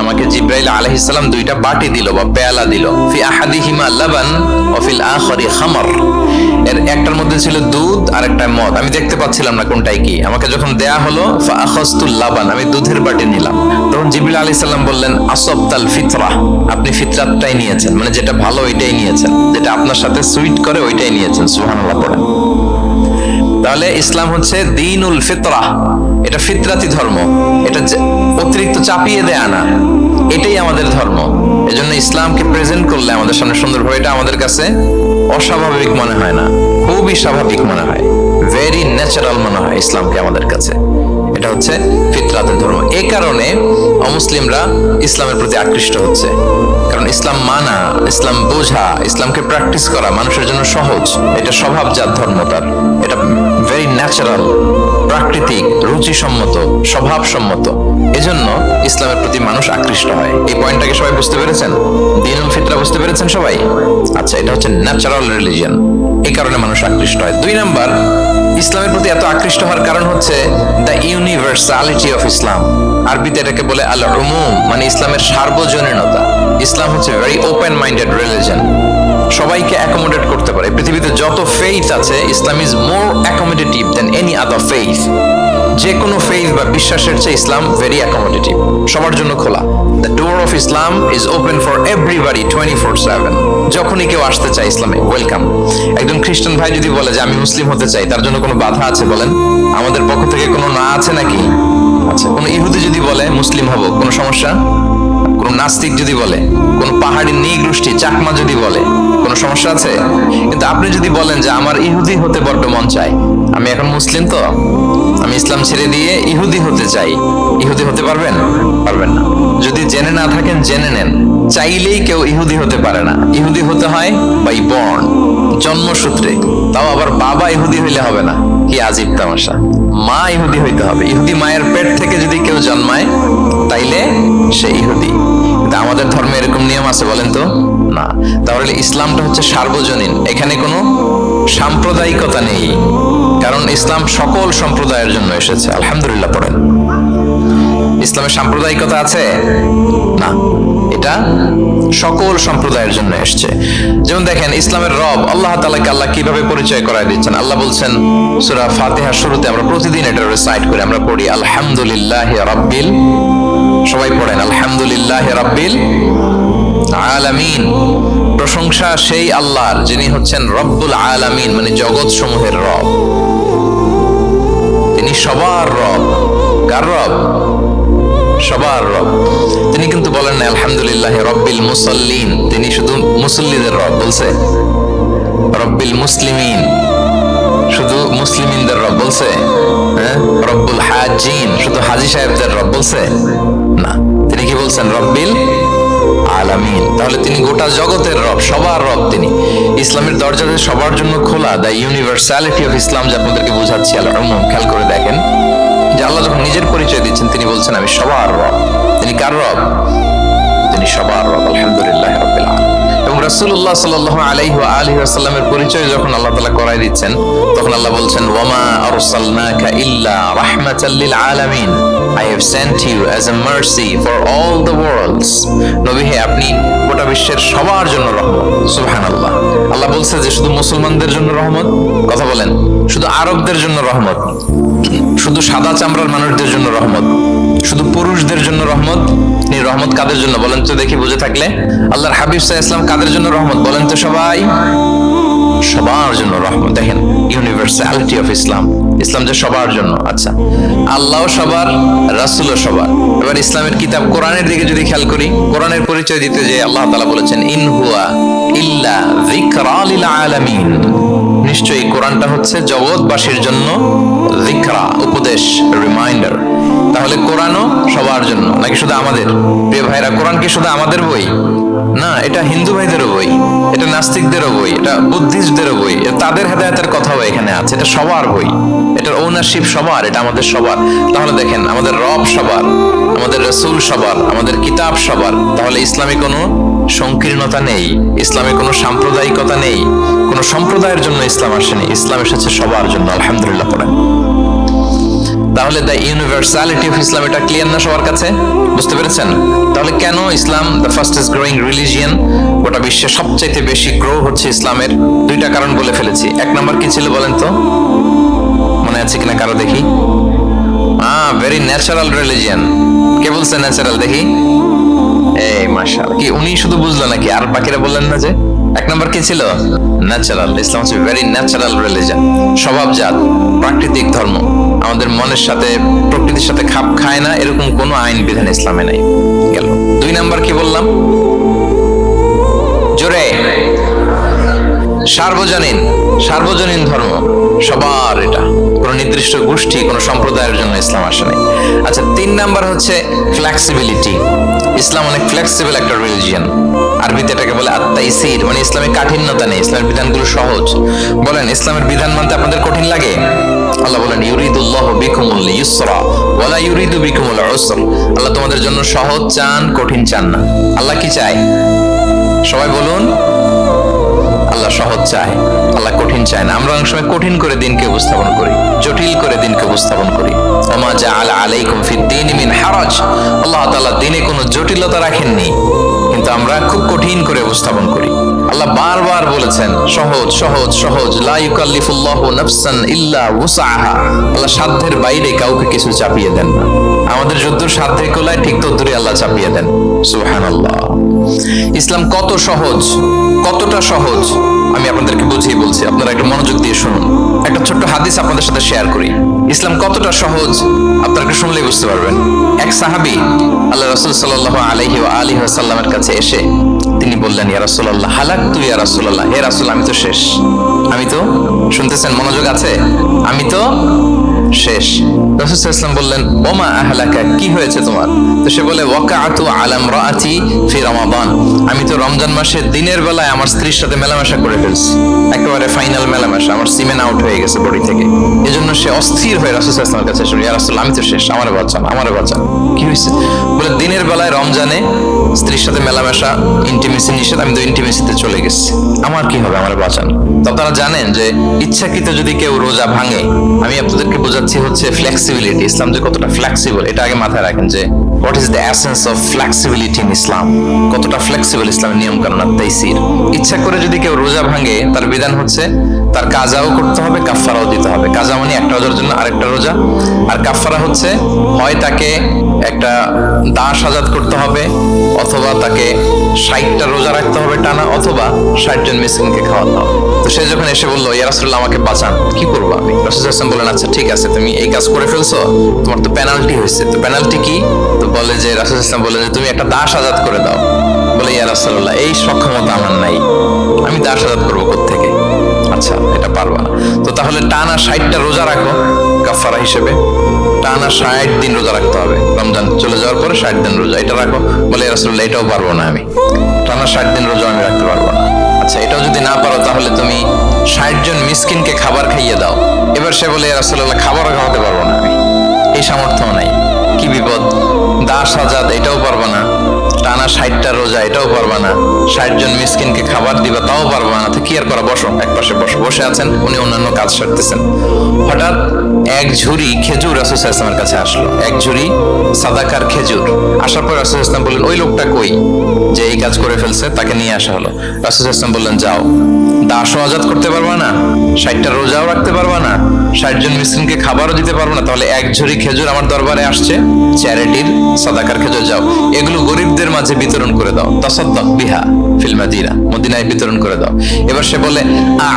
আমাকে জিবরাইল আলাইহিস সালাম দুইটা বাটি দিল বা পেয়ালা দিল। ফি আহাদিহিমা লাবান ওয়া ফিল আখারি খামর, এর একটার মধ্যে ছিল দুধ আর একটা মদ। আমি দেখতে পাচ্ছিলাম না কোনটাই কি। আমাকে যখন দেয়া হলো ফা আখাযতুল লাবান, আমি দুধের বাটি নিলাম। তখন জিবরাইল আলাইহিস সালাম বললেন, আসাবতাল ফিতরা, আপনি ফিতরাতটাই নিয়েছেন, মানে যেটা ভালো ওইটাই নিয়েছেন, যেটা আপনার সাথে সুইট করে ওইটাই নিয়েছেন। সুবহানাল্লাহ পড়েন। তাহলে ইসলাম হচ্ছে দ্বীনুল ফিতরা, এটা ফিতরাতি ধর্ম, এটা অতিরিক্ত চাপিয়ে দেয়া না, এটাই আমাদের ধর্ম। এজন্য ইসলামকে প্রেজেন্ট করলে আমাদের সামনে সুন্দরভাবে, এটা আমাদের কাছে অস্বাভাবিক মনে হয় না, খুবই স্বাভাবিক মনে হয়, ভেরি ন্যাচারাল মনে হয় ইসলামকে আমাদের কাছে। এটা হচ্ছে ফিতরাতের ধর্ম। এই কারণে অমুসলিমরা ইসলামের প্রতি আকৃষ্ট হচ্ছে, কারণ ইসলাম মানা, ইসলাম বোঝা, ইসলামকে প্র্যাকটিস করা মানুষের জন্য সহজ। এটা স্বভাবজাত ধর্ম তার, এটা ভেরি ন্যাচারাল, প্রাকৃতিক, রুচিসম্মত, স্বভাবসম্মত। এজন্য ইসলামের প্রতি মানুষ আকৃষ্ট হয়। এই পয়েন্টটাকে সবাই বুঝতে পেরেছেন? দ্বীনুল ফিতরা বুঝতে পেরেছেন সবাই? আচ্ছা, এটা হচ্ছে ন্যাচারাল রিলিজিয়ন, এই কারণে মানুষ আকৃষ্ট হয়। 2 নাম্বার, ইসলামের প্রতি এত আকৃষ্ট হওয়ার কারণ হচ্ছে দ্য ইউনিভার্সালিটি অফ ইসলাম। আরবিতে এটাকে বলে আল উমুম, মানে ইসলামের সার্বজনীনতা। ইসলাম হচ্ছে ভেরি ওপেন মাইন্ডেড রিলিজিয়ন, সবাইকে অ্যাকোমোডেট করতে পারে। পৃথিবীতে যত ফেইথ আছে, Islam is more accommodative than any other faith. যে কোনো ফেইথ বা বিশ্বাসের চেয়ে ইসলাম ভেরি অ্যাকোমোডেটিভ, সবার জন্য খোলা। The door of Islam is open for everybody 24/7। যখনই কেউ আসতে চায় ইসলামে, ওয়েলকাম। একজন খ্রিস্টান ভাই যদি বলে যে আমি মুসলিম হতে চাই, তার জন্য কোনো বাধা আছে বলেন? আমাদের পক্ষ থেকে কোনো না আছে নাকি? আচ্ছা, কোনো ইহুদি যদি বলে মুসলিম হব, কোনো সমস্যা? কোন নাস্তিক যদি বলে, কোন পাহাড়ি নৃগোষ্ঠী চাকমা যদি বলে, কোনো সমস্যা আছে? কিন্তু আপনি যদি বলেন যে আমার ইহুদি হতে বড্ড মন চায়, আমি এখন মুসলিম তো আমি ইসলাম ছেড়ে দিয়ে ইহুদি হতে চাই, ইহুদি হতে পারবেন? পারবেন না। যদি জেনে না থাকেন জেনে নেন, চাইলেই কেউ ইহুদি হতে পারে না। ইহুদি হতে হয় বাই বর্ন, জন্মসূত্রে। তাও আবার বাবা ইহুদি হইলে হবে না, কি আজীব তামাশা। মা ইহুদি হইতে হবে। ইহুদি মায়ের পেট থেকে যদি কেউ জন্মায় তাইলে সে ইহুদি। কিন্তু আমাদের ধর্মে এরকম নিয়ম আছে বলেন তো? না। তাহলে ইসলামটা হচ্ছে সার্বজনীন, এখানে কোনো সাম্প্রদায়িকতা নেই, কারণ ইসলাম সকল সম্প্রদায়ের জন্য এসেছে। আলহামদুলিল্লাহ পড়েন। ইসলামের সাম্প্রদায়িকতা আছে? না, এটা সকল সম্প্রদায়ের জন্য এসেছে। যেমন দেখেন, ইসলামের রব আল্লাহ তাআলাকে আল্লাহ কিভাবে পরিচয় করায় দিচ্ছেন। আল্লাহ বলছেন সূরা ফাতিহার শুরুতে, আমরা প্রতিদিন এটা রিসাইট করি, আমরা পড়ি আলহামদুলিল্লাহি রাব্বিল, সবাই পড়েন আলহামদুলিল্লাহি রাব্বিল আলামিন। প্রশংসা সেই আল্লাহর যিনি হচ্ছেন রব্বুল আলামিন, মানে জগৎ সমূহের রব। তিনি সবার রব। কার রব? সবার রব। তিনি কিন্তু বলেন না আলহামদুলিল্লাহ রব্বিল মুসাল্লিন, তিনি শুধু মুসল্লিদের রব বলছে। রব্বিল মুসলিমিন, শুধু মুসলিমিনদের রব বলছে। হ্যাঁ, রব্বুল হাজিন, শুধু হাজি সাহেবদের রব বলছে না। তিনি কি বলছেন? রব্বিল আলামিন। তাহলে তিনি গোটা জগতের রব, সবার রব তিনি। ইসলামের দরজা সবার জন্য খোলা। দ্য ইউনিভার্সালিটি অফ ইসলাম, যে আপনাদেরকে বোঝাচ্ছি, আল উমুম। খেয়াল করে দেখেন যে আল্লাহ যখন নিজের পরিচয় দিচ্ছেন, তিনি বলছেন আমি সবার রব। তিনি কার রব? তিনি সবার রব। আলহামদুলিল্লাহ রাব্বিল আলামিন। এবং রাসূলুল্লাহ সাল্লাল্লাহু আলাইহি ওয়া আলিহি ওয়াসাল্লামের পরিচয় যখন আল্লাহ তাআলা করায় দিচ্ছেন, তখন আল্লাহ বলছেন ওয়ামা আরসালনাকা ইল্লা রাহমাতাল লিল আলামিন, I have sent you as a mercy for all the worlds. নবী হে, আপনি গোটা বিশ্বের সবার জন্য রহমত। সুবহানাল্লাহ। আল্লাহ বলছে যে শুধু মুসলমানদের জন্য রহমত? কথা বলেন। শুধু আরবদের জন্য রহমত? শুধু সাদা চামড়ার মানুষদের জন্য রহমত? শুধু পুরুষদের জন্য রহমত? এই রহমত কাদের জন্য বলেন তো দেখি, বুঝে থাকলে। আল্লাহর হাবিব সাল্লাল্লাহু আলাইহি ওয়াসাল্লাম কাদের জন্য রহমত বলেন তো সবাই? সবার জন্য রহমত। দেখেন ইউনিভার্সালিটি অফ ইসলাম, ইসলাম যে সবার জন্য। আচ্ছা, আল্লাহ সবার, রাসূলও সবার। এবার ইসলামের কিতাব কোরআনের দিকে যদি খেয়াল করি, কোরআনের পরিচয় দিতে যে আল্লাহ তাআলা বলেছেন ইন হুয়া ইল্লা যিকরা লিল আলামিন, নিশ্চয়ই কোরআনটা হচ্ছে জগৎবাসীর জন্য যিকরা, উপদেশ, রিমাইন্ডার। তাহলে কোরআনও সবার জন্য নাকি শুধু আমাদের? প্রিয় ভাইরা, কোরআন কি শুধু আমাদের বই? না, এটা হিন্দু ভাইদেরও বই, এটা নাস্তিকদেরও বই, এটা বুদ্ধিস্টদেরও বই, তাদের হেদায়েতের কথাও এখানে আছে। এটা সবার বই, এটার ওনারশিপ সবার, এটা আমাদের সবার। তাহলে দেখেন, আমাদের রব সবার, আমাদের রাসূল সবার, আমাদের কিতাব সবার। তাহলে ইসলামে কোনো সংকীর্ণতা নেই, ইসলামে কোনো সাম্প্রদায়িকতা নেই, কোনো সম্প্রদায়ের জন্য ইসলাম আসেনি, ইসলাম এসেছে সবার জন্য। আলহামদুলিল্লাহ পড়েন। তাহলে দ্য ইউনিভার্সালিটি অফ ইসলাম, এটা ক্লিয়ার না সবার কাছে? বুঝতে পেরেছেন? তাহলে কেন ইসলাম দ্য ফাস্টেস্ট গ্রোয়িং রিলিজিয়ন, গোটা বিশ্বে সবচাইতে বেশি গ্রো হচ্ছে ইসলামের? দুইটা কারণ বলে ফেলেছি। এক নম্বর কি ছিল বলেন তো, মনে আছে কিনা কারো? দেখি। Very natural religion. কে বলছে ন্যাচারাল? দেখি। এই মাশাআল্লাহ, কি উনি শুধু বুঝলো নাকি? আর বাকিরা বললেন না যে? এক নম্বর কি ছিল? ন্যাচারাল। ইসলাম হচ্ছে ভেরি ন্যাচারাল রিলিজিয়ন, স্বভাবজাত, প্রাকৃতিক ধর্ম। আমাদের মনের সাথে, প্রকৃতির সাথে খাপ খায় না এরকম কোনো আইন বিধান ইসলামে নাই। গেল। দুই নাম্বার কি বললাম? জোরে। সার্বজনীন, সার্বজনীন ধর্ম, সবার। এটা কোনো নির্দিষ্ট গোষ্ঠী, কোনো সম্প্রদায়ের জন্য ইসলাম আসে নাই। আচ্ছা, তিন নাম্বার হচ্ছে ফ্লেক্সিবিলিটি। ইসলাম অনেক ফ্লেক্সিবল একটা রিলিজিয়ন। আরবিতে এটাকে বলে আত-তাইসির, মানে ইসলামে কাঠিন্যতা নেই, ইসলামের বিধানগুলো সহজ। বলেন, ইসলামের বিধান মানতে আপনাদের কঠিন লাগে? আল্লাহ বলেন ইউরিদুল্লাহু বিকুমুল ইউসরা ওয়ালা ইউরিদু বিকুমুল উসর। আল্লাহ তোমাদের জন্য সহজ চান, কঠিন চান না। আল্লাহ কি চায়? সবাই বলুন। আল্লাহ সহজ চায়, আল্লাহ কঠিন চায় না। আমরা অনেক সময় কঠিন করে দিনকে উপস্থাপন করি, জটিল করে দিনকে উপস্থাপন করি। ওমা জাআলা আলাইকুম ফিদ-দীনি মিন হারাজ। আল্লাহ তাআলা দিনে কোনো জটিলতা রাখেননি, কিন্তু আমরা খুব কঠিন করে উপস্থাপন করি। আল্লাহ বারবার বলেছেন সহজ সহজ সহজ, লা ইউকাল্লিফুল্লাহু নাফসান ইল্লা উসআহা। আল্লাহ সাধ্যের বাইরে কাউকে কিছু চাপিয়ে দেন না। আমাদের যদ্দূর সাধ্যে কোলায় ঠিক তদ্দূরই আল্লাহ চাপিয়ে দেন। সুবহানাল্লাহ। ইসলাম কত সহজ, কতটা সহজ আমি আপনাদেরকে বুঝিয়ে বলছি, আপনারা একটু মনোযোগ দিয়ে শুনুন। একটা ছোট্ট হাদিস আপনাদের সাথে শেয়ার করি। ইসলাম কতটা সহজ আপনারা একটু শুনলেই বুঝতে পারবেন। এক সাহাবী আল্লাহ রাসূল সাল্লাল্লাহু আলাইহি ওয়া আলিহি ওয়াসাল্লামের কাছে এসে তিনি বললেন, ইয়া রাসূলুল্লাহ হালাকতু ইয়া রাসূলুল্লাহ, হে রাসূল আমি তো শেষ, আমি তো, শুনতেছেন মনোযোগ আছে, আমি তো শেষ। রাসূল সাল্লাল্লাহু আলাইহি ওয়াসাল্লাম বললেন, ওমা আহলাকা, কি হয়েছে তোমার? তো সে বলে, ওয়াকাআতু আলা ইমরাআতি ফি রমাদান, আমি তো রমজান মাসে দিনের বেলায় আমার স্ত্রীর সাথে মেলামেশা করে ফেলছি, একেবারে ফাইনাল মেলামেশা, আমার সিমেন আউট হয়ে গেছে বডি থেকে। এজন্য সে অস্থির হয়ে রাসূল সাল্লাল্লাহু আলাইহি ওয়াসাল্লামের কাছে এসে, ইয়া রাসূলুল্লাহ আমি তো শেষ, আমারে বাঁচান, আমারে বাঁচান। কি হয়েছে? বলে, দিনের বেলায় রমজানে স্ত্রীর সাথে মেলামেশা, ইন্টিমেসি নিষেধ, আমি তো ইন্টিমেসিতে চলে গেছি, আমার কি হবে, আমারে বাঁচান। তো আপনারা জানেন যে ইচ্ছাকৃত যদি কেউ রোজা ভাঙে, আমি আপনাদেরকে বোঝাচ্ছি হচ্ছে ফ্লেক্সিবিলিটি, ইসলাম যে কতটা ফ্লেক্সিবল, এটা আগে মাথায় রাখেন যে what is the essence of flexibility in Islam. কতটা ফ্লেক্সিবল ইসলামের নিয়ম কানুন তাইসির। ইচ্ছা করে যদি কেউ রোজা ভাঙে, তার বিধান হচ্ছে তার কাজাও করতে হবে, কাফফারাও দিতে হবে। কাজা মানে একটা রোজার জন্য আরেকটা রোজা, আর কাফফারা হচ্ছে হয় তাকে একটা দাস আজাদ করতে হবে, অথবা তাকে 60টা রোজা রাখতে হবে টানা, অথবা 60 জন মিসকিনকে খাওয়াতে হবে। তো সে যখন এসে বললো, ইয়া রাসূলুল্লাহ আমাকে বাঁচান, কি করবো আমি? রাসূল সাল্লাল্লাহু আলাইহি ওয়াসাল্লাম বললেন, আচ্ছা ঠিক আছে, তুমি এই কাজ করে ফেলছো, তোমার তো পেনাল্টি হয়েছে। তো পেনাল্টি কি? তো বলে যে, রাসূল সাল্লাল্লাহু আলাইহি ওয়াসাল্লাম বলে যে তুমি একটা দাস আজাদ করে দাও। বলে, ইয়া রাসূলুল্লাহ এই সক্ষমতা আমার নাই, আমি দাস আজাদ করবো কোত্থেকে? আচ্ছা, এটা পারবা না, তো তাহলে টানা 60টা রোজা রাখো কাফফারা হিসেবে, টানা 60 দিন রোজা রাখতে হবে, রমজান চলে যাওয়ার পরে 60 দিন রোজা, এটা রাখো। বলে, ইয়া রাসূলুল্লাহ এটাও পারবো না, আমি টানা 60 দিন রোজা আমি রাখতে পারবো না। আচ্ছা, এটাও যদি না পারো তাহলে তুমি 60 জন মিসকিনকে খাবার খাইয়ে দাও। এবার সে বলে, ইয়া রাসূলুল্লাহ খাবারও খাওয়াতে পারবো না আমি, এই সামর্থ্য নাই। কি বিপদ! দাস আজাদ এটাও পারবা না, টানা 60টা রোজা এটাও পারবা না, 60 জন মিসকিনকে খাবার দিবা তাও পারবা না। তো কি আর করা, বসো, এক পাশে বসো। বসে আছেন, উনি অন্যান্য কাজ সারতেছেন। হঠাৎ এক ঝুড়ি খেজুর রাসূল সাল্লাল্লাহু আলাইহি ওয়াসাল্লামের কাছে আসলো, এক ঝুড়ি সাদাকার খেজুর। আসার পর রাসূল সাল্লাল্লাহু আলাইহি ওয়াসাল্লাম বললেন, ওই লোকটা কই যে এই কাজ করে ফেলছে? তাকে নিয়ে আসা হলো। রাসূল সাল্লাল্লাহু আলাইহি ওয়াসাল্লাম বললেন, যাও, দাসও আজাদ করতে পারবা না, 60টা রোজাও রাখতে পারবা না, 60 জন মিসকিনকে খাবারও দিতে পারবো না, তাহলে এক ঝুড়ি খেজুর আমার দরবারে আসছে, চ্যারিটির সাদাকার খেজুর, যাও এগুলো গরিবদের মাঝে বিতরণ করে দাও। তাসাদ্দাক বিহা ফি ফিল মাদিনা, মদিনায় বিতরণ করে দাও। এবার সে বলে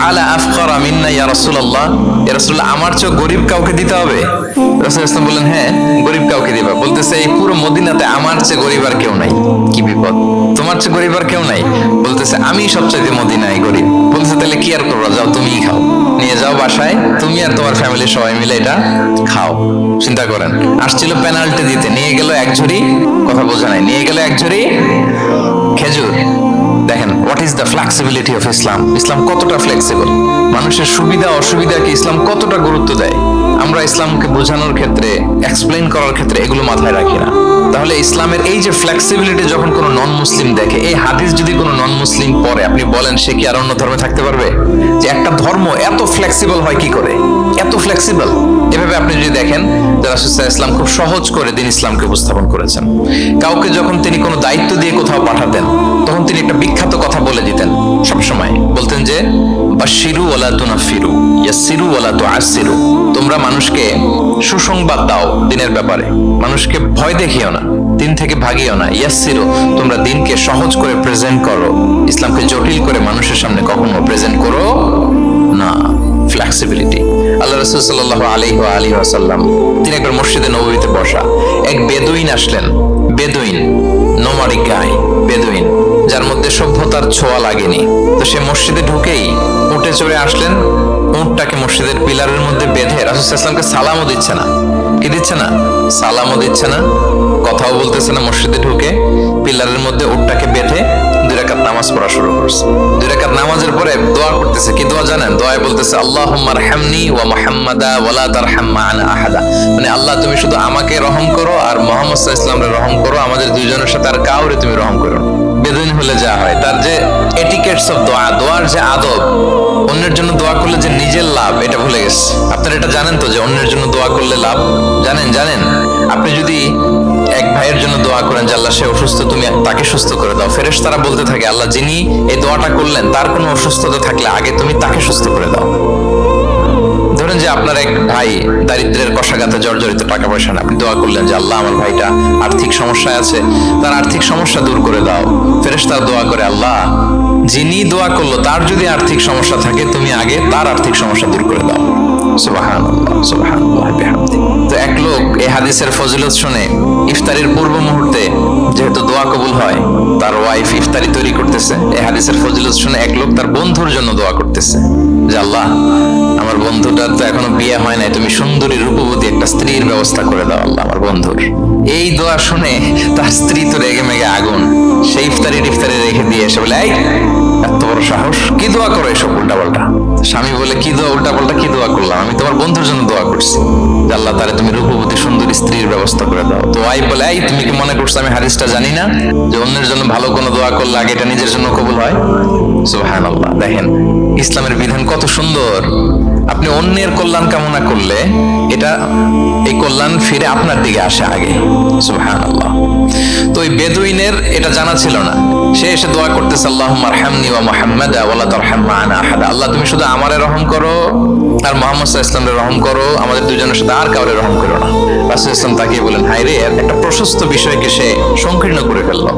আলা আফকারা মিন্না ইয়া রাসূলুল্লাহ, ইয়া রাসূলুল্লাহ আমার চেয়ে গরিব কাউকে দিতে হবে? রাসূল ইসলাম বললেন হ্যাঁ গরিব কাউকে দিবা। বলতেছে এই পুরো মদিনাতে আমার চেয়ে গরিব আর কেউ নাই। কি বিপদ, তোমার চেয়ে গরিব আর কেউ নাই? বলতেছে আমি সবচাইতে মদিনায় গরিব। বলতেছে তাহলে কি আর করবো, যাও তুমিই খাও, নিয়ে যাও বাসায়, তুমি আর তোমার ফ্যামিলির সবাই মিলে এটা খাও। চিন্তা করেন, আসছিল পেনাল্টি দিতে, নিয়ে গেল এক ঝুড়ি, কথা বোঝা নাই, নিয়ে গেল এক ঝুড়ি খেজুর। দেখেন what is the flexibility of Islam. ইসলাম কতটা ফ্লেক্সিবল, মানুষের সুবিধা অসুবিধাকে ইসলাম কতটা গুরুত্ব দেয়। আমরা ইসলামকে বোঝানোর ক্ষেত্রে, এক্সপ্লেইন করার ক্ষেত্রে এগুলো মাথায় রাখি না। তাহলে ইসলামের এই যে ফ্লেক্সিবিলিটি যখন কোনো নন মুসলিম দেখে, এই হাদিস যদি কোনো নন মুসলিম পড়ে, আপনি বলেন সে কি আর অন্য ধর্মে থাকতে পারবে? যে একটা ধর্ম এত ফ্লেক্সিবল হয় কি করে, এত ফ্লেক্সিবল। এভাবে আপনি যদি দেখেন যে রাসূল সাল্লাল্লাহু আলাইহি ওয়াসাল্লাম খুব সহজ করে দিন ইসলামকে উপস্থাপন করেছেন। কাউকে যখন তিনি কোনো দায়িত্ব দিয়ে কোথাও পাঠাতেন, তখন তিনি একটা বিখ্যাত কথা বলে দিতেন। সবসময় বলতেন যে বাশশিরু ওয়ালা তুনাফিরু, ইয়াসসিরু ওয়ালা তুআসসিরু। তোমরা মানুষকে সুসংবাদ দাও দিনের ব্যাপারে, মানুষকে ভয় দেখিও না, দিন থেকে ভাগিও না। ইয়াসসিরু, তোমরা দিনকে সহজ করে প্রেজেন্ট করো, ইসলামকে জটিল করে মানুষের সামনে কখনো প্রেজেন্ট করো না। ফ্লেক্সিবিলিটি। আল্লাহ রাসূল সাল্লাল্লাহু আলাইহি ওয়াসাল্লাম তিনি একবার মসজিদে নববীতে বসা, এক বেদুইন আসলেন। বেদুইন, নোমাডিক গাই, বেদুইন যার মধ্যে সভ্যতার ছোঁয়া লাগেনি। তো সে মসজিদে ঢুকেই উঠে চড়ে আসলেন, উটটাকে মসজিদের পিলারের মধ্যে বেঁধে রাসূল সাল্লাল্লাহু আলাইহি ওয়াসাল্লামকে সালামও দিচ্ছে না। কি দিচ্ছে না? সালামও দিচ্ছে না, কথাও বলতেছে না। মসজিদে ঢুকে পিলারের মধ্যে উটটাকে বেঁধে 2 রাকাত নামাজ পড়া শুরু করছে। 2 রাকাত নামাজের পরে দোয়া করতেছে। কি দোয়া জানেন? দোয়ায় বলতেছে আল্লাহুম্মা আরহামনি ওয়া মুহাম্মাদা ওয়া লা তারহাম মা'ানা আহাদা। মানে আল্লাহ তুমি শুধু আমাকে রহম করো আর মুহাম্মদ সাল্লাল্লাহু আলাইহি ওয়াসাল্লামকে রহম করো, আমাদের দুইজনের সাথে আর কাউরে তুমি রহম করো না। বেদুইন হলে যা হয়, তার যে এটিকেটস অফ দোয়া, দোয়ার যে আদব, অন্যের জন্য দোয়া করলে যে নিজের লাভ এটা ভুলে গেছে। আপনারা এটা জানেন তো যে অন্যের জন্য দোয়া করলে লাভ? জানেন আপনি যদি এক ভাইয়ের জন্য দোয়া করেন যে আল্লাহ সে অসুস্থ, তুমি তাকে সুস্থ করে দাও, ফেরেশতারা বলতে থাকে আল্লাহ যিনি এই দোয়াটা করলেন তার কোনো অসুস্থতা থাকলে আগে তুমি তাকে সুস্থ করে দাও। ধরেন যে আপনার এক ভাই দারিদ্রের কষাঘাতে জর্জরিত, টাকা পয়সা না, আপনি দোয়া করলেন যে আল্লাহ আমার ভাইটা আর্থিক সমস্যায় আছে, তার আর্থিক সমস্যা দূর করে দাও। ফেরেশতারা দোয়া করে আল্লাহ যিনি দোয়া করলো তার যদি আর্থিক সমস্যা থাকে তুমি আগে তার আর্থিক সমস্যা দূর করে দাও। সুবহানাল্লাহ, সুবহানাল্লাহ বিহামদি। তো এক লোক এই হাদিসের ফজিলত শুনে ইফতারির পূর্ব মুহূর্তে, যেহেতু দোয়া কবুল হয়, তার ওয়াইফ ইফতারি তৈরি করতেছে, এই হাদিসের ফজিলত শুনে এক লোক তার বন্ধুর জন্য দোয়া করতেছে যে আল্লাহ আমার বন্ধুটার তো এখনো বিয়ে হয় নাই, তুমি সুন্দরী রূপবতী একটা স্ত্রীর ব্যবস্থা করে দাও আল্লাহ আমার বন্ধুর। এই দোয়া শুনে তার স্ত্রী তো রেগে মেগে আগুন, সেই ইফতারি রেখে দিয়ে এসে বলে এই এত বড় সাহস, কি দোয়া করো এসব উল্টাপাল্টা। স্বামী বলে কি দোয়া উল্টাপাল্টা, কি দোয়া করলাম? আমি তোমার বন্ধুর জন্য দোয়া করছি যে আল্লাহ তারে তুমি রূপবতী সুন্দরী স্ত্রীর ব্যবস্থা করে দাও। তো ওয়াইফ বলে এই তুমি কি মনে করছো আমি হাদিসটা জানি না যে অন্যের জন্য ভালো কোনো দোয়া করলে আগে এটা নিজের জন্য কবুল হয়? সুবহানাল্লাহ। দেখেন ইসলামের বিধান কত সুন্দর। আপনি অন্যের কল্যাণ কামনা করলে এটা, এই কল্যাণ ফিরে আপনার দিকে আসে আগে। সুবহানাল্লাহ। তো ওই বেদুইনের এটা জানা ছিল না, সে এসে দোয়া করতেছে আল্লাহুম্মা আরহামনি ওয়া মুহাম্মাদা ওয়া লা তারহাম মা'ানা আহাদা। আল্লাহ তুমি শুধু আমারে রহম করো আর মুহাম্মদ সাল্লাল্লাহু আলাইহি ওয়াসাল্লামকে রহম করো, আমাদের দুজনের সাথে আর কাউরে রহম করো না। রাসূল ইসলাম তাকিয়ে বলেন হায় রে, একটা প্রশস্ত বিষয়কে সে সংকীর্ণ করে ফেললো।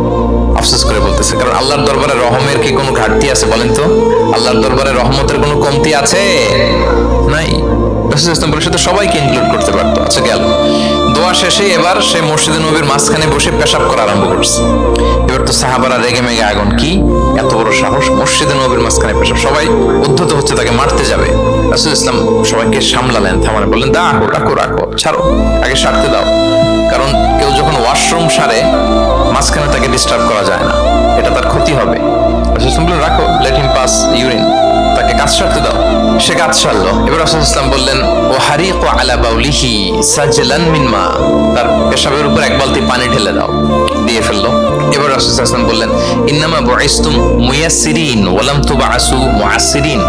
আফসোস করে বলতেছে, কারণ আল্লাহর দরবারে রহমের কি কোনো ঘাটতি আছে বলেন তো? আল্লাহর দরবারে রহমতের কোনো কমতি আছে? নাই। রাসূল ইসলাম পরিষদে সবাইকে ইনক্লুড করতে পারতো। আচ্ছা গেল, দোয়া শেষে এবার সে মসজিদে নববীর মাঝখানে বসে পেশাব করা আরম্ভ করছে। এবার তো সাহাবারা রেগে মেগে আগুন, কি এত বড় সাহস, মসজিদে নববীর মাঝখানে পেশাব, সবাই উদ্ধত হচ্ছে তাকে মারতে যাবে। রাসূল ইসলাম সবাইকে সামলালেন, থামালেন, বললেন রাখো, ছাড়ো, আগে সারতে দাও। কারণ কেউ যখন ওয়াশরুম সারে মাঝখানে তাকে ডিস্টার্ব করা যায় না, এটা তার ক্ষতি হবে। রাসূল ইসলাম বললেন রাখো, লেট হিম পাস ইউরিন, তাকে কাজ সারতে দাও। সে কাজ সারলো। এবার রাসূল ইসলাম বললেন ও হারিকু আলা বাউলিহি সাজলান মিন মা, তার পেশাবের উপর এক বালতি পানি ঢেলে দাও, দিয়ে ফেললো। এবার রাসূল ইসলাম বললেন ইন্নামা বুইসতুম মুয়াসসিরিন ওয়া লাম তুবআসু মুআসসিরিন।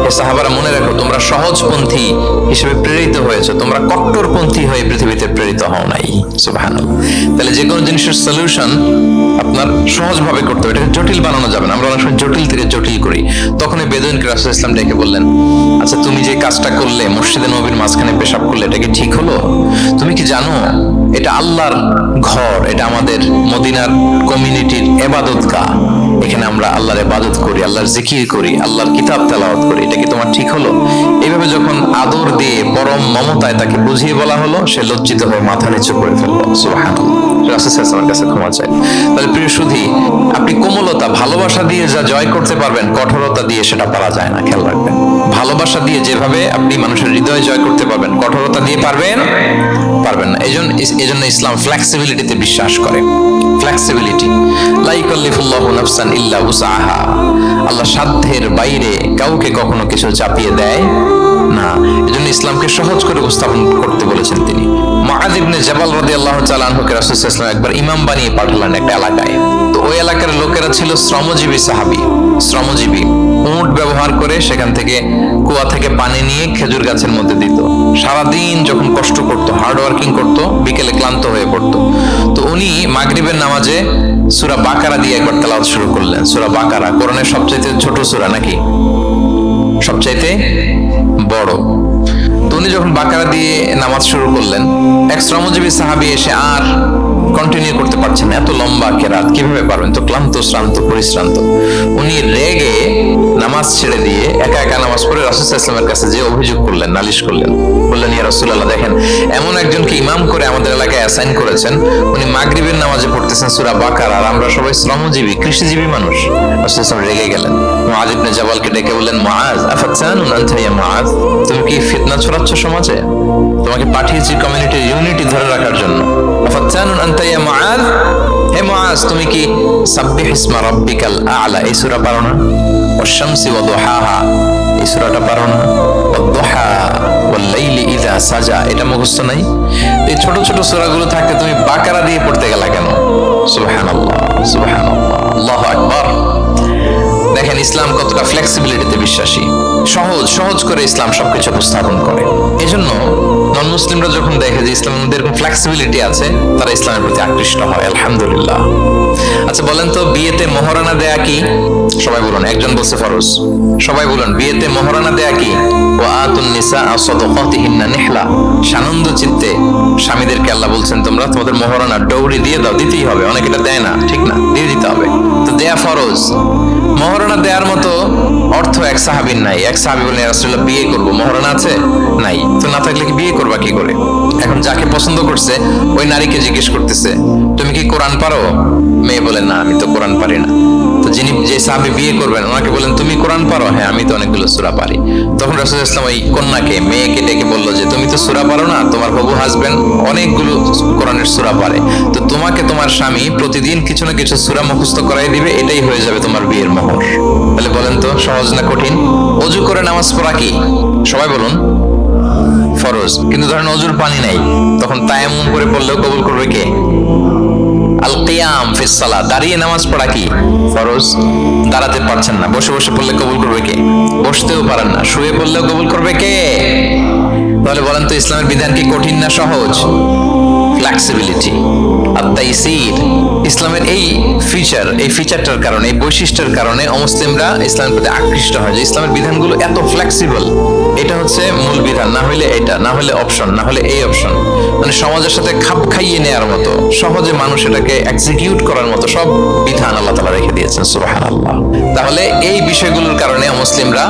হে সাহাবারা মনে রাখো তোমরা সহজপন্থী হিসেবে প্রেরিত হয়েছে, তোমরা কট্টরপন্থী হয়ে পৃথিবীতে প্রেরিত হও নাই। সুবহানাল্লাহ। তাহলে যে কোনো জিনিসের সলিউশন আপনার সহজভাবে করতে হবে, এটাকে জটিল বানানো যাবে না। আমরা অনেক সময় জটিল থেকে জটিল করি। তখন এই বেদুইনকে রাসূল ইসলাম ডেকে বললেন আচ্ছা তুমি যে কাজটা করলে, মসজিদে নববীর মাঝখানে পেশাব করলে, এটা কি ঠিক হলো? তুমি কি জানো এটা আল্লাহর ঘর, এটা আমাদের মদিনার কমিউনিটির ইবাদতগাহ। এখানে আমরা আল্লাহর ইবাদত করি, আল্লাহর জিকির করি, আল্লাহর কিতাব তেলাওয়াত করি, এটা কি তোমার ঠিক হলো? এইভাবে যখন আদর দিয়ে পরম মমতায় তাকে বুঝিয়ে বলা হলো, সে লজ্জিত হয়ে মাথা নিচু করে ফেললো। সুবহানাল্লাহ, রাসূল সাল্লাল্লাহু আলাইহি ওয়াসাল্লামের কাছে ক্ষমা চাই। তাহলে প্রিয় সুধী, আপনি কোমলতা ভালোবাসা দিয়ে যা জয় করতে পারবেন, কঠোরতা দিয়ে সেটা পারা যায় না। খেয়াল রাখবেন, ভালোবাসা দিয়ে যেভাবে আপনি মানুষের হৃদয় জয় করতে পারবেন, কঠোরতা দিয়ে পারবেন না। এজন্য ইসলাম ফ্লেক্সিবিলিটিতে বিশ্বাস করে। ফ্লেক্সিবিলিটি, লা ইউকাল্লিফুল্লাহু নাফসান ইল্লা উসআহা। আল্লাহ সাধ্যের বাইরে কাউকে কখনো কিছু চাপিয়ে দেয় না। এজন্য ইসলামকে সহজ করে উপস্থাপন করতে বলেছেন তিনি। মুআয ইবনে জাবাল রাদিয়াল্লাহু তাআলা আনহুকে রাসূল সাল্লাল্লাহু আলাইহি ওয়াসাল্লাম একবার ইমাম বানিয়ে পাঠালেন একটা এলাকায়। তো ওই এলাকার লোকেরা ছিল শ্রমজীবী সাহাবী, শ্রমজীবী। উট ব্যবহার করে সেখান থেকে কুয়া থেকে পানি নিয়ে খেজুর গাছের মধ্যে দিত। সারাদিন যখন কষ্ট করত, হার্ড ওয়ার্কিং করত, বিকেলে ক্লান্ত হয়ে পড়তো। তো উনি মাগরিবের নামাজে সূরা বাকারা দিয়ে একবার তেলাওয়াত শুরু করলেন। সূরা বাকারা কোরআনের সবচাইতে ছোট সূরা নাকি সবচাইতে বড়? তো উনি যখন বাকারা দিয়ে নামাজ শুরু করলেন, এক শ্রমজীবী সাহাবী এসে আর কন্টিনিউ করতে পারছেন না, এত লম্বা কেরাত কিভাবে পারবেন, তো ক্লান্ত, শ্রান্ত, পরিশ্রান্ত। উনি রেগে নামাজ ছেড়ে দিয়ে একা একা নামাজ পড়ে রাসূল সাল্লাল্লাহু আলাইহি ওয়াসাল্লামের কাছে যে অভিযোগ করলেন, নালিশ করলেন। বললেন, ইয়া রাসূলুল্লাহ, দেখেন এমন একজনকে ইমাম করে আমাদের এলাকায় অ্যাসাইন করেছেন, উনি মাগরিবের নামাজে পড়তেছেন সূরা বাকারা, আর আমরা সবাই শ্রমজীবী, কৃষিজীবী মানুষ। রাসূল সাল্লাল্লাহু আলাইহি ওয়াসাল্লাম রেগে গেলেন। মুআয ইবনে জাবালকে ডেকে বললেন, মুআয, আফাতানুন আনতা ইয়া মুআয, তুমি কি ফিতনা ছড়াচ্ছ সমাজে? তোমাকে পাঠিয়েছি কমিউনিটির ইউনিটি ধরে রাখার জন্য। আফাতানুন আনতা ইয়া মুআয, হে মুআয, তুমি কি সাব্বিহ ইসমা রাব্বিকাল আ'লা এই সূরা পারো না? ওয়াশ-শামসি ওয়া দুহাহা এই সূরাটা পারো না? ওয়াদ-দুহা ওয়াল-লাইলি ইযা সাজা এটা মুখস্থ নাই? এই ছোট ছোট সূরাগুলো থাকতে তুমি বাকারা দিয়ে পড়তে গেলা কেন? সুবহানাল্লাহ, সুবহানাল্লাহ, আল্লাহু আকবার। দেখেন ইসলাম কতটা ফ্লেক্সিবিলিটিতে বিশ্বাসী। সহজ করে ইসলাম সবকিছু উপস্থাপন করে। এজন্য নন মুসলিমরা যখন দেখে যে ইসলামের মধ্যে এরকম ফ্লেক্সিবিলিটি আছে, তারা ইসলামের প্রতি আকৃষ্ট হয়। আলহামদুলিল্লাহ। আচ্ছা বলেন তো, বিয়েতে মোহরানা দেয়া কি? সবাই বলুন। একজন বলছে ফরজ। সবাই বলুন, বিয়েতে মোহরানা দেয়া কি? ওয়া আতুন নিসা সাদাকাতিহিন্না নিহলা। সানন্দ চিত্তে স্বামীদেরকে আল্লাহ বলছেন, তোমরা তোমাদের মোহরানা ডৌরি দিয়ে দাও, দিতেই হবে। অনেকে এটা দেয় না, ঠিক না, দিয়ে দিতে হবে। তো দেয়া ফরজ। মোহরানা দেওয়ার মতো অর্থ এক সাহাবীর নাই। এক সাহাবী বললেন, ইয়া রাসূলুল্লাহ, বিয়ে করব, মোহরানা আছে? নাই। তো না থাকলে কি বিয়ে করবা কি করে? এখন যাকে পছন্দ করছে ওই নারীকে জিজ্ঞেস করতেছে, তুমি কি কোরআন পারো? মেয়ে বলে, না, আমি তো কোরআন পারি না। তো যে সাহাবী বিয়ে করবেন ওনাকে বলেন, তুমি কোরআন পারো? হ্যাঁ, আমি তো অনেকগুলো সূরা পারি। তখন রাসূল সাল্লাল্লাহু আলাইহি ওয়াসাল্লাম ওই কন্যাকে, মেয়েকে ডেকে বলল যে, তুমি তো সূরা পারো না, তোমার হবু হাজবেন্ড অনেকগুলো কোরআনের সূরা পারে, তো তোমাকে তোমার স্বামী প্রতিদিন কিছু না কিছু সূরা মুখস্থ করাই দিবে, এটাই হয়ে যাবে তোমার বিয়ের মোহর। তাহলে বলেন তো, সহজ না কঠিন? ওযু করে নামাজ পড়া কি? সবাই বলুন, ফরজ। কিন্তু ধরেন ওযুর পানি নাই, তখন তায়াম্মুম করে পড়লেও কবুল করবে কে? আল কিয়াম ফিস সালাত, দাঁড়িয়ে নামাজ পড়া কি? ফরজ। দাঁড়াতে পারছেন না, বসে বসে পড়লে কবুল করবে কে? বসতেও পারেন না, শুয়ে পড়লেও কবুল করবে কে? তাহলে বলেন তো, ইসলামের বিধান কি কঠিন না সহজ? ফ্লেক্সিবিলিটি আর তাইসির। ইসলামের এই ফিচারটার কারণে, এই বৈশিষ্ট্যের কারণে অমুসলিমরা ইসলামের প্রতি আকৃষ্ট হয়, যে ইসলামের বিধানগুলো এত ফ্লেক্সিবল। এটা হচ্ছে মূল বিধান, না হলে এটা, না হলে অপশন, না হলে এই অপশন। মানে সমাজের সাথে খাপ খাইয়ে নেওয়ার মতো, সহজে মানুষ এটাকে এক্সিকিউট করার মতো সব বিধান আল্লাহ তাআলা রেখে দিয়েছেন। সুবহানাল্লাহ। তাহলে এই বিষয়গুলোর কারণে মুসলিমরা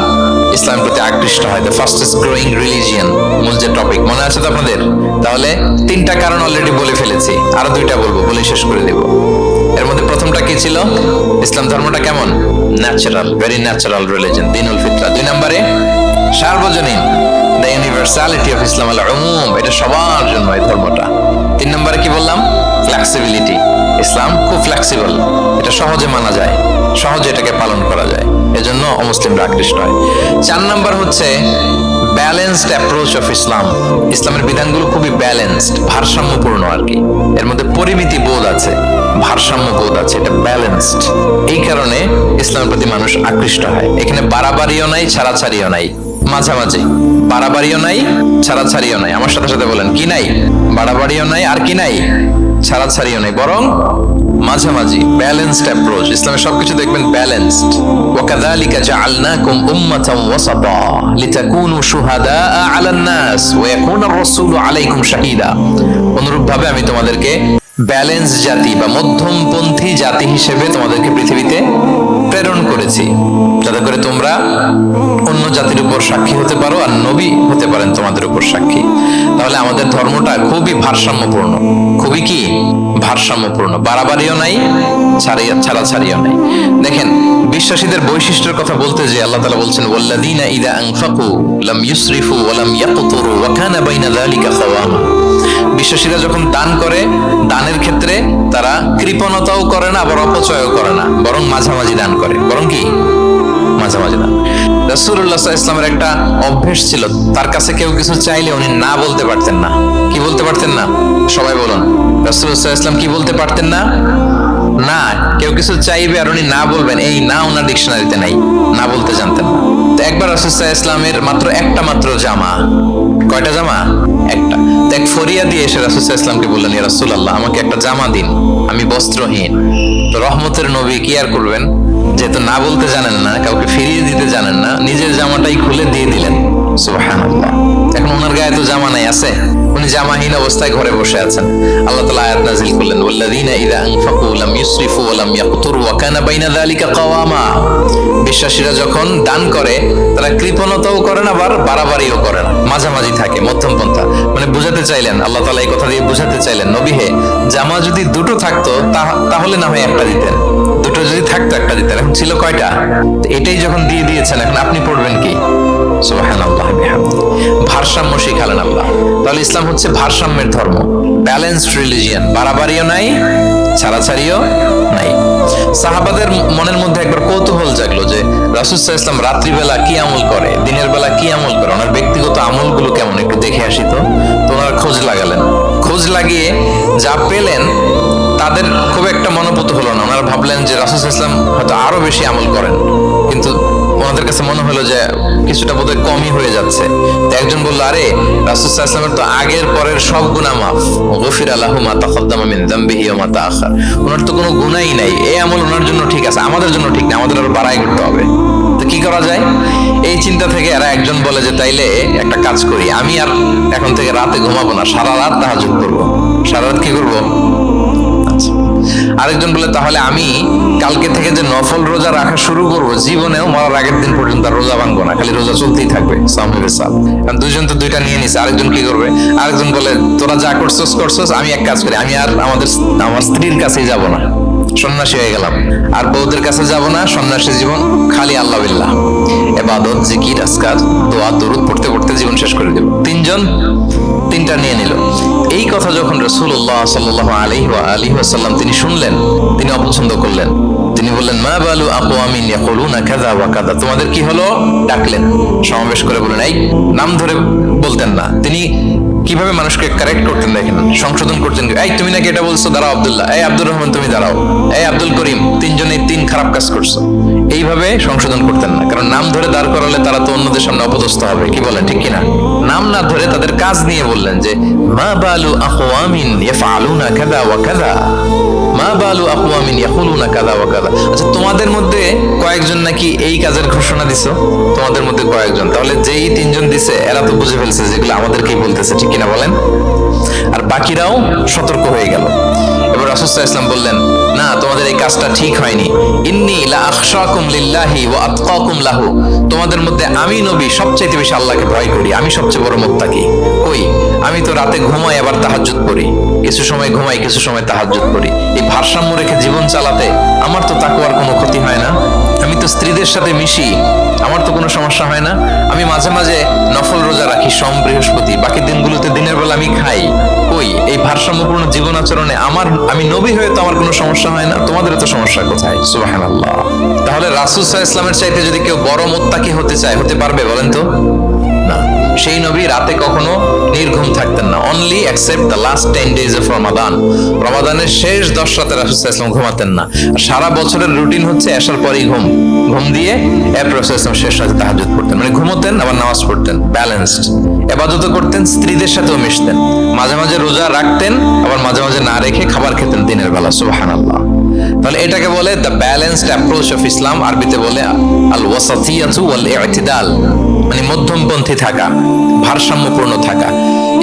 ইসলামের প্রতি আকৃষ্ট হয়। দ্য ফাস্টেস্ট গ্রোয়িং রিলিজিয়ন, মূল যে টপিক, মনে আছে তো আপনাদের? তাহলে 3টা কারণ অলরেডি বলে ফেলেছি, আরো 2টা বলবো, বলে শেষ করে দেব। এর মধ্যে প্রথমটা কি ছিল? ইসলাম ধর্মটা কেমন? ন্যাচারাল, ভেরি ন্যাচারাল রিলিজিয়ন, দীনুল ফিতরা। 2 নম্বরে সার্বজনীন, দ্য ইউনিভার্সালিটি অফ ইসলাম, আল উমুম, এটা সবার জন্য এই ধর্মটা। 3 নম্বরে কি বললাম? ফ্লেক্সিবিলিটি। ইসলাম খুব ফ্লেক্সিবল, এটা সহজে মানা যায়, সহজে এটাকে পালন করা যায়, এজন্য অমুসলিমরা আকৃষ্ট হয়। 4 নম্বর হচ্ছে ব্যালেন্সড অ্যাপ্রোচ অফ ইসলাম। ইসলামের বিধানগুলো খুবই ব্যালেন্সড, ভারসাম্যপূর্ণ আর কি। এর মধ্যে পরিমিতি বোধ আছে, ভারসাম্য বোধ আছে, এটা ব্যালেন্সড। এই কারণে ইসলামের প্রতি মানুষ আকৃষ্ট হয়। এখানে বাড়াবাড়িও নাই, ছাড়াছাড়িও নাই, মাঝামাঝি। বাড়াবাড়িও নাই, ছাড়াছাড়িও নাই। আমার সাথে সাথে বলেন, কি নাই? বাড়াবাড়িও নাই, আর কি নাই? ছাড়াছাড়িও নাই, বরং মাঝামাঝি, ব্যালেন্সড অ্যাপ্রোচ। ইসলামের সবকিছু দেখবেন ব্যালেন্সড। ওয়াকাযালিকা জাআলনাকুম উম্মাতান ওয়াসাতা লিতাকুনু শুহাদা আলান নাস ওয়া ইয়াকুনা আর-রাসূলু আলাইকুম শাহীদা। অনুরূপভাবে আমি তোমাদেরকে ব্যালেন্স জাতি বা মধ্যমপন্থী জাতি হিসেবে তোমাদেরকে পৃথিবীতে করেছি, যাতে করে তোমরা অন্য জাতির উপর সাক্ষী হতে পারো আর নবী হতে পারেন তোমাদের উপর সাক্ষী। তাহলে আমাদের ধর্মটা খুবই ভারসাম্যপূর্ণ, খুবই কি ভারসাম্যপূর্ণ, বাড়াবাড়িও নাই, ছাড়াছাড়িও নাই। দেখেন বিশ্বাসীদের বৈশিষ্ট্যের কথা বলতে যে আল্লাহ তাআলা বলছেন ওয়াল্লাযীনা ইযা আনফাকু লাম ইউসরিফু ওয়া লাম ইয়াকতুরু ওয়া কানা বাইনা যালিকা কাওয়ামা। বিশ্বাসীরা যখন দান করে, দানের ক্ষেত্রে তারা কৃপণতাও করে না, আবার অপচয়ও করে না, বরং মাঝামাঝি দান করে, বরং কি মাঝামাঝি দান। রাসূলুল্লাহ সাল্লাল্লাহু আলাইহি ওয়াসাল্লামের একটা অভ্যেস ছিল, তার কাছে কেউ কিছু চাইলে উনি না বলতে পারতেন না। কি বলতে পারতেন না? সবাই বলুন, রাসূলুল্লাহ সাল্লাল্লাহু আলাইহি ওয়াসাল্লাম কি বলতে পারতেন না? না। কেউ কিছু চাইবে আর উনি না বলবেন, এই না ওনার ডিকশনারিতে নাই, না বলতে জানতেন না। তো একবার রাসূলুল্লাহ সাল্লাল্লাহু আলাইহি ওয়াসাল্লামের মাত্র একটা মাত্র জামা, কয়টা জামা? একটা। তো এক ফরিয়া দিয়ে এসে রাসূলুল্লাহ সাল্লাল্লাহু আলাইহি ওয়াসাল্লামকে বললেন, ইয়া রাসূলুল্লাহ, আমাকে একটা জামা দিন, আমি বস্ত্রহীন। তো রহমতের নবী কি আর করবেন, যেহেতু না বলতে জানেন না, কাউকে ফিরিয়ে দিতে জানেন না, নিজের জামাটাই খুলে দিয়ে দিলেন। সুবহানাল্লাহ। এখন ওনার গায়ে তো জামা নাই, আছে? উনি জামাহীন অবস্থায় ঘরে বসে আছেন। আল্লাহ তাআলা আয়াত নাযিল করলেন ওয়াল্লাযীনা ইযা আনফাকু লাম ইউসরিফু ওয়া লাম ইয়াকতুরু ওয়া কানা বাইনা যালিকা কাওয়ামা। বিশ্বাসীরা যখন দান করে তারা কৃপণতাও করে না, আবার বাড়াবাড়িও করে না, মাঝামাঝি থাকে, মধ্যমপন্থা। মানে বুঝাতে চাইলেন, আল্লাহ তাআলা এই কথা দিয়ে বুঝাতে চাইলেন, নবী হে, জামা যদি দুটো থাকতো তাহলে না হয় একটা দিতেন, দুটো যদি থাকতো একটা দিতেন। এখন ছিল কয়টা? এটাই যখন দিয়ে দিয়েছেন, এখন আপনি পড়বেন কি? সুবহানাল্লাহ বিহামদিহি। ভারসাম্য শিখালেন আল্লাহ। তাহলে ইসলাম হচ্ছে ভারসাম্যের ধর্ম, ব্যালেন্সড রিলিজিয়ান, বাড়াবাড়িও নাই, ছাড়াছাড়িও নাই। সাহাবাদের মনের মধ্যে একবার কৌতূহল জাগলো যে রাসূল সাল্লাল্লাহু আলাইহি ওয়াসাল্লাম রাত্রিবেলা কি আমল করে, দিনের বেলা কি আমল করে, ওনার ব্যক্তিগত আমলগুলো কেমন, একটু দেখে আসি। তো ওনারা খোঁজ লাগালেন, খোঁজ লাগিয়ে যা পেলেন তাদের খুব একটা মনোপুত হলো না। ওনারা ভাবলেন যে রাসূল সাল্লাল্লাহু আলাইহি ওয়াসাল্লাম হয়তো আরো বেশি আমল করেন, কিন্তু ওনাদের কাছে মনে হলো যে কিছুটা বোধহয় কমই হয়ে যাচ্ছে। তো একজন বলল, আরে রাসূল সাল্লাল্লাহু আলাইহি ওয়াসাল্লামের তো আগের পরের সব গুনাহ মাফ, গফিরা লাহু মা তাকাদ্দামা মিন যামবিহি ওয়া মা তাআখার। ওনার তো কোনো গুনাহই নাই, এই আমল ওনার জন্য ঠিক আছে, আমাদের জন্য ঠিক না, আমাদের আরো বাড়াই করতে হবে। তো কি করা যায়? এই চিন্তা থেকে এরা একজন বলে যে তাইলে একটা কাজ করি, আমি আর এখন থেকে রাতে ঘুমাবো না, সারা রাত তাহাজ্জুদ করব। সারা রাত কি করব? আরেকজন বলে তাহলে আমি কালকে থেকে যে নফল রোজা রাখা শুরু করব, জীবনেও মরার আগের দিন পর্যন্ত আর রোজা ভাঙবো না, খালি রোজা চলতেই থাকবে। দুইজন তো দুইটা নিয়ে নিছে, আরেকজন কি করবে? আরেকজন বলে তোরা যা করছস, আমি এক কাজ করি, আমি আর আমার স্ত্রীর কাছেই যাব না, সন্ন্যাসী হয়ে গেলাম, আর বউদের কাছে যাব না, সন্ন্যাসী জীবন, খালি আল্লাহ বিল্লাহ, ইবাদত, জিকির, আজকার, দোয়া, দরুদ পড়তে পড়তে জীবন শেষ করে দেব। তিনজন তিনটা নিয়ে নিল। এই কথা যখন রাসূলুল্লাহ সাল্লাল্লাহু আলাইহি ওয়াসাল্লাম তিনি শুনলেন, তিনি অপছন্দ করলেন। তিনি বললেন, মা বালু আকওয়ামিন ইয়াকুলুনা কাযা ওয়া কাযা। তোমাদের কি হলো? ডাকলেন, সমাবেশ করে বলেন, এই নাম ধরে বলতেন না। তিনি কিভাবে মানুষকে কারেক্ট করতেন দেখেন, সংশোধন করতেন। এই তুমি নাকি এটা বলছো, দাঁড়াও আব্দুল্লাহ, এই আব্দুর রহমান তুমি দাঁড়াও, এই আব্দুল করিম, তিনজনে তিন খারাপ কাজ করছো, এইভাবে সংশোধন করতেন না। কারণ নাম ধরে দাঁড় করালে তারা তো অন্যদের সামনে অপদস্থ হবে, কি বলেন, ঠিক কিনা? নাম না ধরে তাদের কাজ নিয়ে বললেন যে মা বালু আকওয়ামিন ইয়াফআলুনা কাযা ওয়া কাযা, মা বালু আকওয়ামিন ইয়াকুলুনা কাযা ওয়া কাযা। আচ্ছা, তোমাদের মধ্যে কয়েকজন নাকি এই কাজের ঘোষণা দিছো, তোমাদের মধ্যে কয়েকজন, তাহলে যেই তিনজন দিছে এরা তো বুঝে ফেলছে যেগুলো আমাদেরকেই বলতেছে, ঠিক কিনা বলেন? আর বাকিরাও সতর্ক হয়ে গেল। এবার রাসূল সাল্লাল্লাহু আলাইহি ওয়াসাল্লাম বললেন, না, তোমাদের এই কাজটা ঠিক হয়নি। ইন্নী লা আখশাকুম লিল্লাহি ওয়া আতকাকুম লাহু। তোমাদের মধ্যে আমি নবী সবচেয়ে বেশি আল্লাহকে ভয় করি, আমি সবচেয়ে বড় মুত্তাকি। কই, আমি তো রাতে ঘুমাই আবার তাহাজ্জুদ করি, কিছু সময় ঘুমাই কিছু সময় তাহাজ্জুদ করি। এই ভারসাম্য রেখে জীবন চালাতে আমার তো তাকওয়ার কোনো ক্ষতি হয় না। আমি তো স্ত্রীদের সাথে মিশি, আমার তো কোনো সমস্যা হয় না। আমি মাঝে মাঝে নফল রোজা রাখি সোম বৃহস্পতি, বাকি দিনগুলোতে দিনের বেলা আমি খাই। কই, এই ভারসাম্যপূর্ণ জীবন আচরণে আমি নবী হয়ে তো আমার কোনো সমস্যা হয় না, তোমাদের তো সমস্যা কোথায়? সুবহানাল্লাহ। তাহলে রাসূল সাল্লাল্লাহু আলাইহি ওয়াসাল্লামের চাইতে যদি কেউ বড় মুত্তাকি হতে চায়, হতে পারবে বলেন তো? না। সেই নবী রাতে কখনো নির্ঘুম থাকতেন না, only except the last 10 days of Ramadan. রমাদানের শেষ 10 রাতে রাসূল সাল্লাল্লাহু আলাইহি ওয়াসাল্লাম ঘুমাতেন না। আর সারা বছরের রুটিন হচ্ছে এশার পরেই ঘুম দিয়ে এরপর রাসূল সাল্লাল্লাহু আলাইহি ওয়াসাল্লাম শেষ রাতে তাহাজ্জুদ পড়তেন। মানে ঘুমোতেন আবার নামাজ পড়তেন, ব্যালেন্সড। ইবাদত করতেন, স্ত্রীদের সাথেও মিশতেন, মাঝে মাঝে রোজা রাখতেন, আবার মাঝে মাঝে না রেখে খাবার খেতেন দিনের বেলা। সুবহানাল্লাহ। তাহলে এটাকে বলে the balanced approach of Islam, আরবিতে বলে আল ওয়াসাতিয়াতু ওয়াল ইতিদাল, মানে মধ্যমপন্থী থাকা, ভারসাম্যপূর্ণ থাকা।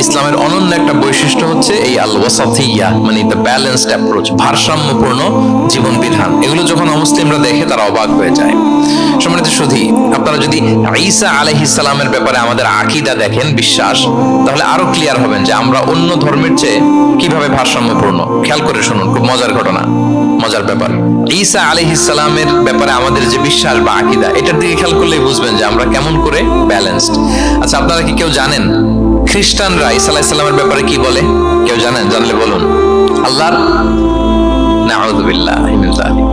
ইসলামের অনন্য একটা বৈশিষ্ট্য হচ্ছে এই আল ওয়াসাতিয়্যা, মানে দ্য ব্যালেন্সড অ্যাপ্রোচ, ভারসাম্যপূর্ণ জীবন বিধান। এগুলো যখন অমুসলিমরা দেখে তারা অবাক হয়ে যায়। সম্মানিত সুধী, আপনারা যদি ঈসা আলাইহিস সালামের ব্যাপারে আমাদের আকীদা দেখেন, বিশ্বাস, তাহলে আরো ক্লিয়ার হবেন যে আমরা অন্য ধর্মের চেয়ে কিভাবে ভারসাম্যপূর্ণ। খেয়াল করে শুনুন, খুব মজার ঘটনা, মজার ব্যাপার। ঈসা আলাইহিস সালামের ব্যাপারে আমাদের যে বিশ্বাস বা আকীদা, এটার দিকে খেয়াল করলেই বুঝবেন যে আমরা কেমন করে ব্যালেন্সড। আচ্ছা, আপনারা কি কেউ জানেন খ্রিস্টানরা ঈসা আলাইহিস সালামের ব্যাপারে কি বলে? কেউ জানেন? জানলে বলুন। আল্লাহর, নাউযু বিল্লাহি মিন যালিক,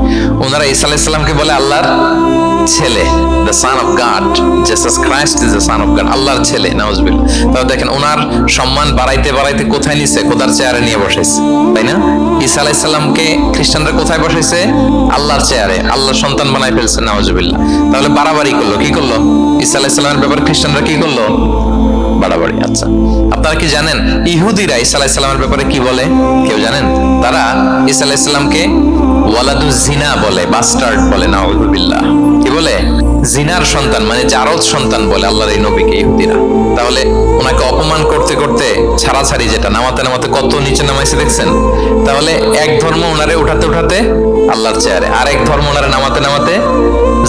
ওনারা ঈসা আলাইহিস সালামকে বলে আল্লাহর ছেলে, the son of God, Jesus Christ is the son of God, আল্লাহর ছেলে, নাউজুবিল্লাহ। তাহলে দেখেন ওনার সম্মান বাড়াইতে বাড়াইতে কোথায় নিছে? খোদার চেয়ারে নিয়ে বসাইছে, তাই না? ঈসা আলাইহিস সালামকে খ্রিস্টানরা কোথায় বসাইছে? আল্লাহর চেয়ারে, আল্লাহর সন্তান বানাই ফেলছে, নাউজুবিল্লাহ। তাহলে বাড়াবাড়ি করলো, কি করলো? ঈসা আলাইহিস সালামের ব্যাপারে খ্রিস্টানরা কি করলো? বাড়াবাড়ি। আচ্ছা, আপনারা কি জানেন ইহুদিরা ঈসা আলাইহিস সালামের ব্যাপারে কি বলে? কেউ জানেন? তারা ঈসা আলাইহিস সালামকে ওয়ালাদুজ জিনা বলে, বাস্টার্ড বলে, নাউযুবিল্লাহ। কি বলে? জিনার সন্তান, মানে জারদ সন্তান বলে আল্লাহর এই নবীকে ইহুদিরা। তাহলে ওনাকে অপমান করতে করতে ছাড়াছাড়ি, যেটা নামাতে নামাতে কত নিচে নামাইছে দেখছেন? তাহলে এক ধর্ম ওনারে উঠাতে উঠাতে আল্লাহর চেয়ারে, আর এক ধর্ম ওনারে নামাতে নামাতে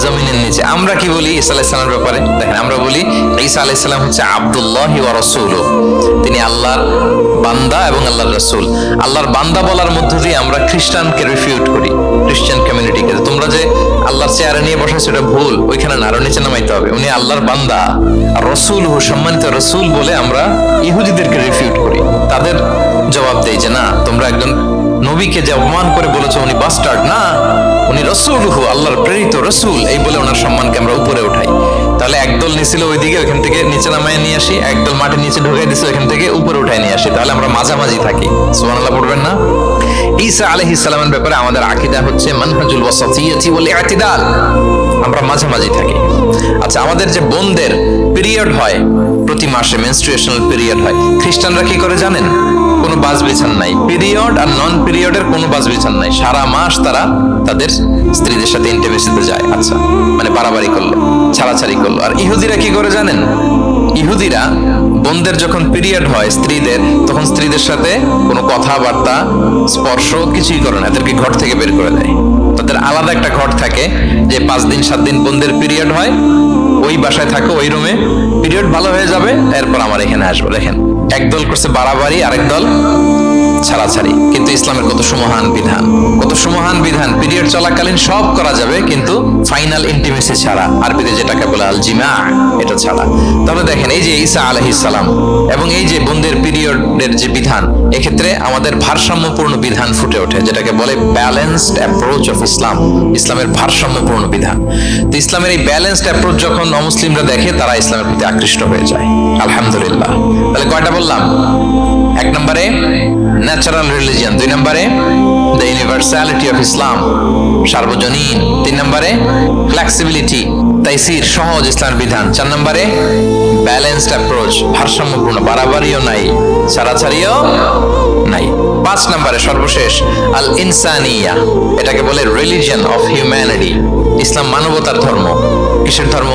জমিনের নিচে। আমরা কি বলি ঈসা আলাইহিস সালামের ব্যাপারে? দেখেন, আমরা বলি ঈসা আলাইহিস সালাম হচ্ছে আব্দুল্লাহি ওয়া রাসূলুহু, তিনি আল্লাহর বান্দা এবং আল্লাহর রাসূল। আল্লাহর বান্দা বলার মধ্য দিয়ে আমরা খ্রিস্টানকে রিফিউট করি, খ্রিস্টান কমিউনিটিকে, তোমরা যে আল্লাহর চেয়ারে নিয়ে বসাইছো এটা ভুল, ওইখানে না, আরো নিচে নামাইতে হবে। উনি আল্লাহর বান্দা, আর রাসূলুহু, সম্মানিত রাসূল বলে আমরা ইহুদিদেরকে রিফিউট করি। তাদের জবাব দেই যে না, তোমরা একজন নবীকে যে অপমান করে বলেছো উনি বাস্টার্ড না, উনি রাসূলুহু, আল্লাহর প্রেরিত রাসূল, এই বলে ওনার সম্মানকে আমরা উপরে উঠাই। তাহলে একদল নিছিল ওইদিকে, ওইখান থেকে নিচে নামায় নিয়ে আসি, একদল মাটির নিচে ঢুকাই দিছে, ওইখান থেকে উপরে উঠাই নিয়ে আসি। তাহলে আমরা মাঝামাঝি থাকি। সুবহানাল্লাহ পড়বেন না? ঈসা আলাইহিস সালামের ব্যাপারে আমাদের আকীদা হচ্ছে মানহাজুল ওয়াসাতিয়্যাতি ওয়াল ইতিদাল, আমরা মাঝামাঝি থাকি। আচ্ছা, আমাদের যে বোনদের পিরিয়ড হয় প্রতি মাসে, মেনস্ট্রুয়েশনাল পিরিয়ড হয়, খ্রিস্টানরা কি করে জানেন? কোনো বাজ বিছান নাই, পিরিয়ড আর নন পিরিয়ডের কোনো বাজ বিছান নাই, সারা মাস তারা তাদের স্ত্রীদের সাথে ইন্টিমেসিতে যায়। আচ্ছা, মানে বাড়াবাড়ি করলো, ছাড়াছাড়ি করলো। আর ইহুদিরা কি করে জানেন? ইহুদিরা বোনদের যখন পিরিয়ড হয় স্ত্রীদের, তখন স্ত্রীদের সাথে কোনো কথাবার্তা, স্পর্শ কিছুই করে না, এদেরকে ঘর থেকে বের করে দেয়। তাদের আলাদা একটা ঘর থাকে, যে 5 দিন 7 দিন বোনদের পিরিয়ড হয়, ওই বাসায় থাকো, ওই রুমে, পিরিয়ড ভালো হয়ে যাবে, এরপর আমার এখানে আসবো। দেখেন, একদল করছে বাড়াবাড়ি, আরেক দল ছাড়াছাড়ি। কিন্তু ইসলামের কত সুমহান বিধান, কত সুমহান বিধান! পিরিয়ড চলাকালীন সব করা যাবে, কিন্তু ফাইনাল ইন্টিমেসি ছাড়া, আরবিতে যেটাকে বলে আল জিমা, এটা ছাড়া। তাহলে দেখেন, এই যে ঈসা আলাইহিস সালাম এবং এই যে বোনদের পিরিয়ডের যে বিধান, এক্ষেত্রে আমাদের ভারসাম্যপূর্ণ বিধান ফুটে ওঠে, যেটাকে বলে ব্যালেন্সড অ্যাপ্রোচ অফ ইসলাম, ইসলামের ভারসাম্যপূর্ণ বিধান। তো ইসলামের এই ব্যালেন্সড অ্যাপ্রোচ যখন অমুসলিমরা দেখে, তারা ইসলামের প্রতি আকৃষ্ট হয়ে যায়। আলহামদুলিল্লাহ। তাহলে কয়টা বললাম? 1 নম্বরে ন্যাচারাল রিলিজিয়ন, 2 নম্বরে দ্য ইউনিভার্সালিটি অফ ইসলাম, সার্বজনীন, 3 নম্বরে ফ্লেক্সিবিলিটি, তাইসির, সহজ ইসলামের বিধান, 4 নম্বরে ব্যালেন্সড অ্যাপ্রোচ, ভারসাম্যপূর্ণ, বাড়াবাড়িও নাই, ছাড়াছাড়িও নাই, 5 নম্বরে সর্বশেষ আল ইনসানিয়া, এটাকে বলে রিলিজিয়ন অফ হিউম্যানিটি, ইসলাম মানবতার ধর্ম। কিসের ধর্ম?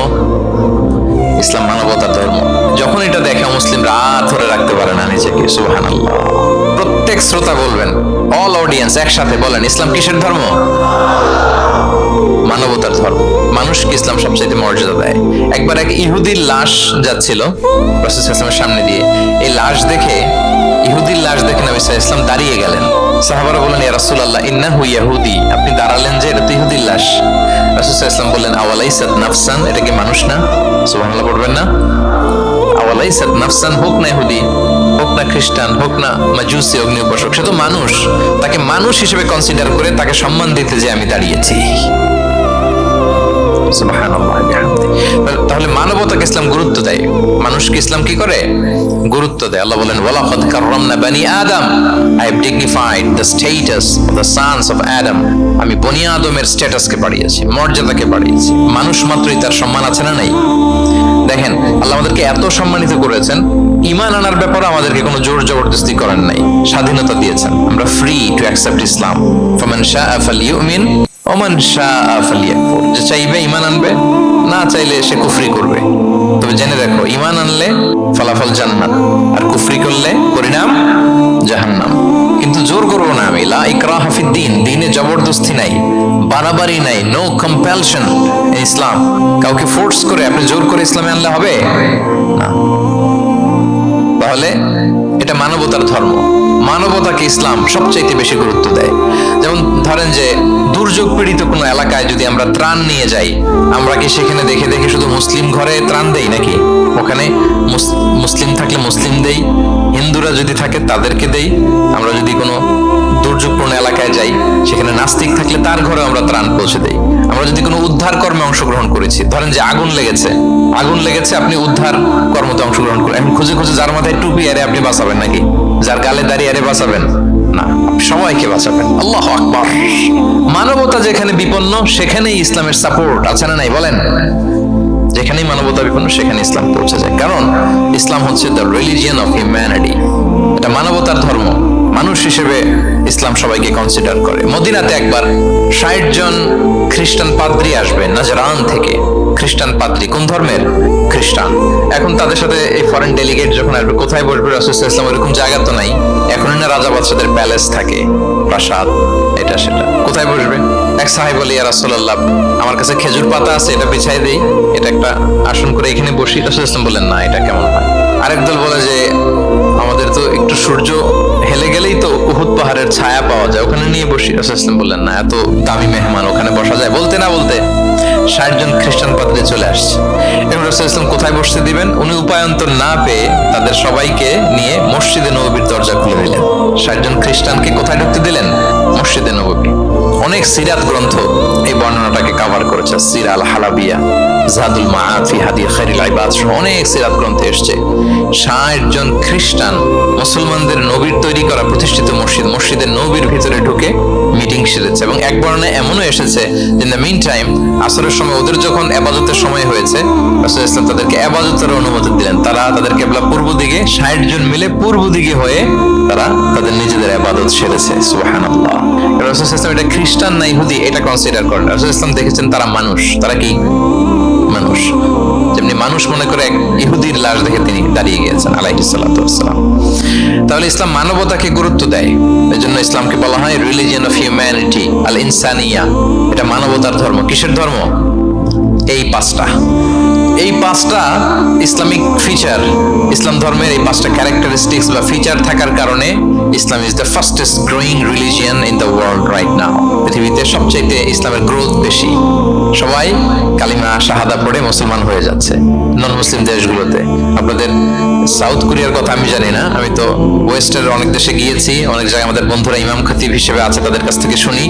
ইসলাম মানবতার ধর্ম। যখন এটা দেখে মুসলিমরা ধরে রাখতে পারে না নিজেকে। সুবহানাল্লাহ। প্রত্যেক শ্রোতা বলবেন, অল অডিয়েন্স একসাথে বলেন, ইসলাম কিসের ধর্ম? মানবতার ধর্ম। মানুষকে ইসলাম সবচেয়ে মর্যাদা দেয়। একবার এক ইহুদির লাশ যাচ্ছিল রাসূল সাল্লাল্লাহু আলাইহি ওয়াসাল্লামের সামনে দিয়ে, এই লাশ দেখে, ইহুদির লাশ দেখে নবী সাল্লাল্লাহু আলাইহি ওয়াসাল্লাম দাঁড়িয়ে গেলেন। সাহাবারা বললেন, ইয়া রাসূলুল্লাহ, ইন্নাহু ইয়াহুদি, আপনি দাঁড়ালেন যে, এটা তো ইহুদির লাশ। রাসূল সাল্লাল্লাহু আলাইহি ওয়াসাল্লাম বললেন, আওয়ালাইসাত নাফসান, এটা কি মানুষ না? সুবহানাল্লাহ পড়বেন না? আওয়ালাইসাত নাফসান, হোক না ইহুদি, হোক না খ্রিস্টান, হোক না মাজুসি, অগ্নি উপাসক, সে তো মানুষ। তাকে মানুষ হিসেবে কনসিডার করে তাকে সম্মান দিতে যে আমি দাঁড়িয়েছি। সুবহানাল্লাহ। তাহলে মানবতাকে ইসলাম গুরুত্ব দেয়, মানুষকে ইসলাম কি করে? গুরুত্ব দেয়। আল্লাহ বলেন, ওয়ালাকাদ কাররামনা বানি আদম, I have dignified the status of the sons of Adam, আমি বনি আদমের স্ট্যাটাসকে বাড়িয়েছি, মর্যাদাকে বাড়িয়েছি। মানুষ মাত্রই তার সম্মান আছে না নাই? দেখেন, আল্লাহ আমাদেরকে এত সম্মানিত করেছেন, ঈমান আনার ব্যাপারে আমাদেরকে কোনো জোর জবরদস্তি করেন নাই, স্বাধীনতা দিয়েছেন। আমরা ফ্রি টু অ্যাকসেপ্ট ইসলাম। ফামান শাআ ফালইউমিন ওয়া মান শাআ ফালইয়াকফুর, যে চাইবে ঈমান আনবে, না চাইলে সে কুফরি করবে। তবে জেনে রাখো, ঈমান আনলে ফলাফল জান্নাত, আর কুফরি করলে পরিণাম জাহান্নাম। কিন্তু জোর করবো না আমি, লা ইকরাহা ফিদ্দীন, দ্বীনে জবরদস্তি নাই, বাড়াবাড়ি নাই, নো কম্পালশন ইসলাম। কাউকে ফোর্স করে আপনি জোর করে ইসলামে আনলে হবে না। তাহলে এটা মানবতার ধর্ম। মানবতাকে ইসলাম সবচাইতে বেশি গুরুত্ব দেয়। যেমন ধরেন যে দুর্যোগ পীড়িত কোনো এলাকায় যদি আমরা ত্রাণ নিয়ে যাই, আমরা কি সেখানে দেখে দেখে শুধু মুসলিম ঘরে ত্রাণ দেই নাকি? ওখানে মুসলিম থাকলে মুসলিম দেই, হিন্দুরা যদি থাকে তাদেরকে দেই। আমরা যদি কোনো দুর্যোগপূর্ণ এলাকায় যাই, সেখানে নাস্তিক থাকলে তার ঘরে আমরা ত্রাণ পৌঁছে দেই। আমরা যদি কোনো উদ্ধার কর্মে অংশগ্রহণ করেছি, ধরেন যে আগুন লেগেছে, আপনি উদ্ধার কর্মতে অংশগ্রহণ করেন, এখন খুঁজে খুঁজে যার মাথায় টুপি আরে আপনি বাঁচাবেন নাকি? যার গালে দাঁড়িয়ে আরে বাঁচাবেন না, সবাইকে বাঁচাবেন। আল্লাহু আকবার। মানবতা যেখানে বিপন্ন সেখানেই ইসলামের সাপোর্ট আছে না নাই বলেন? যেখানেই মানবতা বিপন্ন সেখানে ইসলাম পৌঁছে যায়, কারণ ইসলাম হচ্ছে দ্য রিলিজিয়ন অফ হিউম্যানিটি। এটা মানবতার ধর্ম। মানুষ হিসেবে ইসলাম সবাইকে কনসিডার করে। মদিনাতে একবার ৬০ জন খ্রিস্টান পাদ্রী আসবেন নাজরান থেকে। খ্রিস্টান পাদ্রী কোন ধর্মের? খ্রিস্টান। এখন তাদের সাথে এই ফরেন ডেলিগেট যখন আসবে, কোথায় বসবে? রাসূল সাল্লাল্লাহু আলাইহি ওয়াসাল্লাম এরকম জায়গা তো নাই। এখন না রাজা বাদশাদের প্যালেস থাকে, প্রাসাদ, এটা সেটা। কোথায় বসবে? এক সাহাবী বলে, ইয়া রাসূলুল্লাহ, আমার কাছে খেজুর পাতা আছে, এটা বিছাই দেই, এটা একটা আসন করে এখানে বসি। রাসূল সাল্লাল্লাহু আলাইহি ওয়াসাল্লাম বললেন, না, এটা কেমন হয়? আরেক দল বলে যে আমাদের তো একটু সূর্য হেলে গেলেই তো উহুদ পাহাড়ের ছায়া পাওয়া যায়, ওখানে নিয়ে বসি। রাসূল সাল্লাল্লাহু আলাইহি ওয়াসাল্লাম বললেন, না, এত দামি মেহমান, ওখানে বসা যায়? বলতে না বলতে ৬০ জন খ্রিস্টান পাদ্রী চলে আসছে। এবং রাসূল সাল্লাল্লাহু আলাইহি ওয়াসাল্লাম কোথায় বসতে দিবেন, উনি উপায়ন্তর না পেয়ে তাদের সবাইকে নিয়ে মসজিদে নববীর দরজা খুলে দিলেন। ৬০ জন খ্রিস্টানকে কোথায় ঢুকতে দিলেন? মসজিদে নববী। অনেক সিরাত গ্রন্থ এই বর্ণনাটাকে কভার করেছে। সিরা আল হালাবিয়া, জাদুল মাআদ ফি হাদি খায়রিল ইবাদ, অনেক সিরাত গ্রন্থে এসেছে ৬০ জন খ্রিস্টান মুসলমানদের নবীর তৈরি করা প্রতিষ্ঠিত মসজিদের নবীর ভিতরে ঢুকে মিটিং সেরেছে। এবং এক বর্ণনায় এমনও এসেছে, ইন দ্য মিন টাইম আসরের সময় ওদের যখন ইবাদতের সময় হয়েছে, রাসূল ইসলাম তাদেরকে ইবাদতের অনুমতি দিলেন। তারা তাদের কিবলা পূর্ব দিকে, ৬০ জন মিলে পূর্ব দিকে হয়ে তারা তাদের নিজেদের ইবাদত সেরেছে। সুবহানাল্লাহ। রাসূল ইসলাম এটা খ্রিস্টান না ইহুদি এটা কনসিডার করেন। রাসূল ইসলাম দেখেছেন তারা মানুষ। তারা কি মানুষ? যেমনি মানুষ মনে করে এক ইহুদির লাশ দেখে তিনি দাঁড়িয়ে গিয়েছেন আলাইহিস সালাতু ওয়াস সালাম। তাহলে ইসলাম মানবতাকে গুরুত্ব দেয়। এজন্য ইসলামকে বলা হয় রিলিজিয়ন অফ হিউম্যানিটি, আল ইনসানিয়া। এটা মানবতার ধর্ম। কিসের ধর্ম? এই পাঁচটা ইসলামিক ফিচার, ইসলাম ধর্মের এই 5টা ক্যারেক্টারিস্টিক্স বা ফিচার থাকার কারণে Islam is the fastest growing religion in the world right now. পৃথিবীতে সবচাইতে ইসলামের গ্রোথ বেশি। সবাই কালিমা শাহাদা পড়ে মুসলমান হয়ে যাচ্ছে নন মুসলিম দেশগুলোতে। আপনাদের সাউথ কোরিয়ার কথা আমি জানি না, আমি তো ওয়েস্টের অনেক দেশে গিয়েছি, অনেক জায়গায় আমাদের বন্ধুরা ইমাম খতিব হিসেবে আছে, তাদের কাছ থেকে শুনি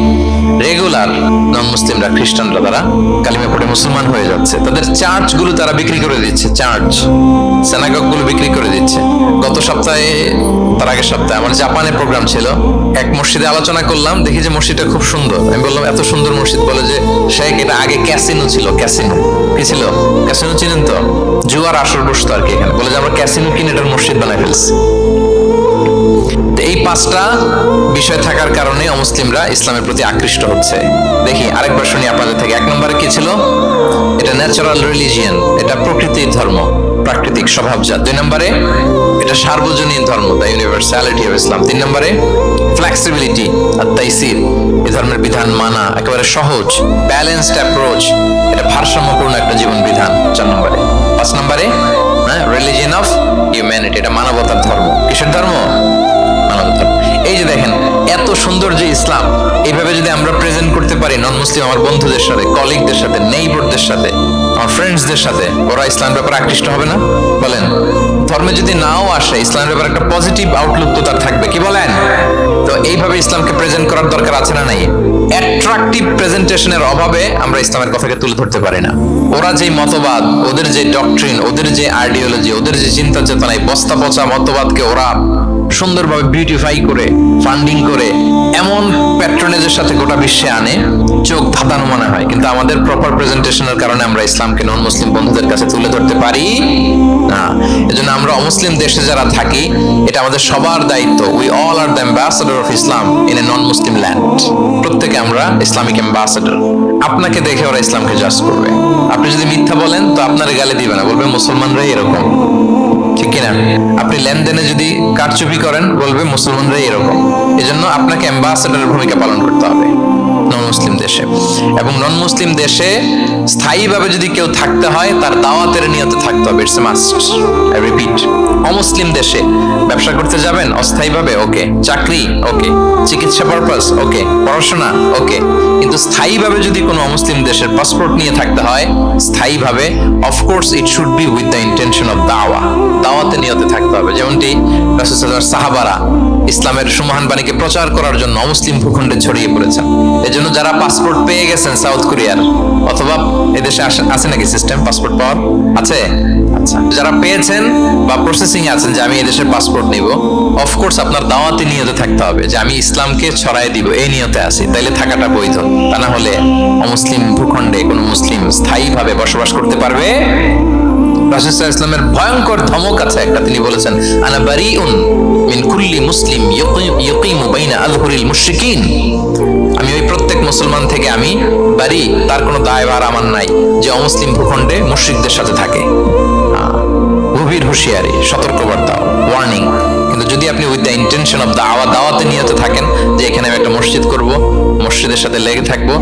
রেগুলার নন মুসলিমরা, খ্রিস্টানরা তারা কালিমা পড়ে মুসলমান হয়ে যাচ্ছে। তাদের চার্চগুলো তারা বিক্রি করে দিচ্ছে, চার্চ সিনাগগ গুলো বিক্রি করে দিচ্ছে। গত সপ্তাহে, তার আগের সপ্তাহে আমার জাপানে প্রোগ্রাম ছিল, এক মসজিদে আলোচনা করলাম, দেখি যে মসজিদটা খুব সুন্দর। আমি বললাম এত সুন্দর মসজিদ? বলে যে শেখ, এটা আগে ক্যাসিনো ছিল। ক্যাসিনো কি ছিল? ক্যাসিনো চিনেন তো? জুয়ার আসর বসতো আর কি এখানে। বলে যে আমরা ক্যাসিনো কিনে এটার মসজিদ বানাই ফেলছি। এই 5টা বিষয় থাকার কারণে অমুসলিমরা ইসলামের প্রতি আকৃষ্ট হচ্ছে। দেখি আরেকবার শুনি আপনাদের থেকে। 1 নম্বরে কি ছিল? এটা ন্যাচারাল রিলিজিয়ন, এটা প্রকৃতির ধর্ম, প্রাকৃতিক স্বভাবজাত। 2 নম্বরে এটা সার্বজনীন ধর্ম, দ্য ইউনিভার্সালিটি অফ ইসলাম। 3 নম্বরে ফ্লেক্সিবিলিটি আর তাইসির, এই ধর্মের বিধান মানা একেবারে সহজ, ব্যালেন্সড অ্যাপ্রোচ, এটা ভারসাম্যপূর্ণ একটা জীবন বিধান। 4 নম্বরে। 5 নম্বরে রিলিজিয়ন অফ হিউম্যানিটি, এটা মানবতার ধর্ম। কিসের ধর্ম? মানবতার ধর্ম। এই যে দেখেন এত সুন্দর যে ইসলাম, এইভাবে যদি আমরা প্রেজেন্ট করতে পারি নন মুসলিম আমার বন্ধুদের সাথে, কলিগদের সাথে, নেইবারদের সাথে, আমার ফ্রেন্ডসদের সাথে, ওরা ইসলামের ব্যাপারে আকৃষ্ট হবে না? বলেন। ধর্মে যদি নাও আসে, ইসলামের ব্যাপারে একটা পজিটিভ আউটলুক তো তার থাকবে, কি বলেন? তো এইভাবে ইসলামকে প্রেজেন্ট করার দরকার আছে না নাই? অ্যাট্রাকটিভ প্রেজেন্টেশনের অভাবে আমরা ইসলামের কথাকে তুলে ধরতে পারি না। ওরা যে মতবাদ, ওদের যে ডক্ট্রিন, ওদের যে আইডিওলজি, ওদের যে চিন্তা চেতনা, এই বস্তা পচা মতবাদকে ওরা সুন্দরভাবে বিউটিফাই করে, ফান্ডিং করে, এমন প্যাট্রনেজের সাথে গোটা বিশ্বে আনে, চোখ ধাঁধানো মনে হয়। কিন্তু আমাদের প্রপার প্রেজেন্টেশনের কারণে আমরা ইসলামকে নন মুসলিম বন্ধুদের কাছে তুলে ধরতে পারি না। এজন্য আমরা অমুসলিম দেশে যারা থাকি, এটা আমাদের সবার দায়িত্ব। We all are the ambassador of Islam in a non Muslim land. প্রত্যেকে আমরা ইসলামিক অ্যাম্বাসেডর। আপনাকে দেখে ওরা ইসলামকে জাজ করবে। আপনি যদি মিথ্যা বলেন তো আপনার গালি দিবে না, বলবে মুসলমানরাই এরকম, ঠিক কিনা? আপনি লেনদেনে যদি কারচুপি করেন বলবে মুসলমানরাই এরকম। এজন্য আপনাকে অ্যাম্বাসেডরের ভূমিকা পালন করতে হবে নন মুসলিম দেশে। এবং নন মুসলিম দেশে স্থায়ীভাবে যদি কেউ থাকতে হয় তার দাওয়াতের নিয়তে থাকতে হবে, it's a must. I repeat, অমুসলিম দেশে ব্যবসা করতে যাবেন অস্থায়ীভাবে, ওকে। চাকরি, ওকে। চিকিৎসা পারপাস, ওকে। পড়াশোনা, ওকে। কিন্তু স্থায়ীভাবে যদি কোনো অমুসলিম দেশের পাসপোর্ট নিয়ে থাকতে হয় স্থায়ীভাবে, of course it should be with the intention of দাওয়া, দাওয়াতে নিয়তে থাকতে হবে। যেমনটি রাসূল সাল্লাল্লাহু আলাইহি সাহাবারা ইসলামের সুমহান বাণীকে প্রচার করার জন্য অমুসলিম ভূখণ্ডে ছড়িয়ে পড়েছেন। এজন্য যারা পাসপোর্ট পেয়ে গেছেন সাউথ কোরিয়ার, অথবা এদেশে আছে নাকি সিস্টেম পাসপোর্ট পাওয়ার? আছে? আচ্ছা, যারা পেয়েছেন বা প্রসেসিং আছেন যে আমি এদেশের পাসপোর্ট নিব, অফকোর্স আপনার দাওয়াতে নিয়তে থাকতে হবে যে আমি ইসলামকে ছড়াই দিব, এই নিয়তে আছি, তাইলে থাকাটা বৈধ। তা না হলে অমুসলিম ভূখণ্ডে কোনো মুসলিম স্থায়ীভাবে বসবাস করতে পারবে? রাসূল সাল্লাল্লাহু আলাইহি ওয়াসাল্লামের ভয়ঙ্কর ধমক আছে একটা, তিনি বলেছেন আনা বারিউন মিন কুল্লি মুসলিম ইয়াকিমু বাইনা আযহুরিল মুশরিকিন। আমি ওই প্রত্যেক মুসলমান থেকে আমি বারি, তার কোনো দায়ভার আমার নাই যে অমুসলিম ভূখণ্ডে মুশরিকদের সাথে থাকে। গভীর হুঁশিয়ারি, সতর্কবার্তা, ওয়ার্নিং। কিন্তু যদি আপনি উইথ দ্য ইন্টেনশন অফ দাওয়াতে নিয়তে থাকেন যে এখানে আমি একটা মসজিদ করব, মসজিদের সাথে লেগে থাকবো,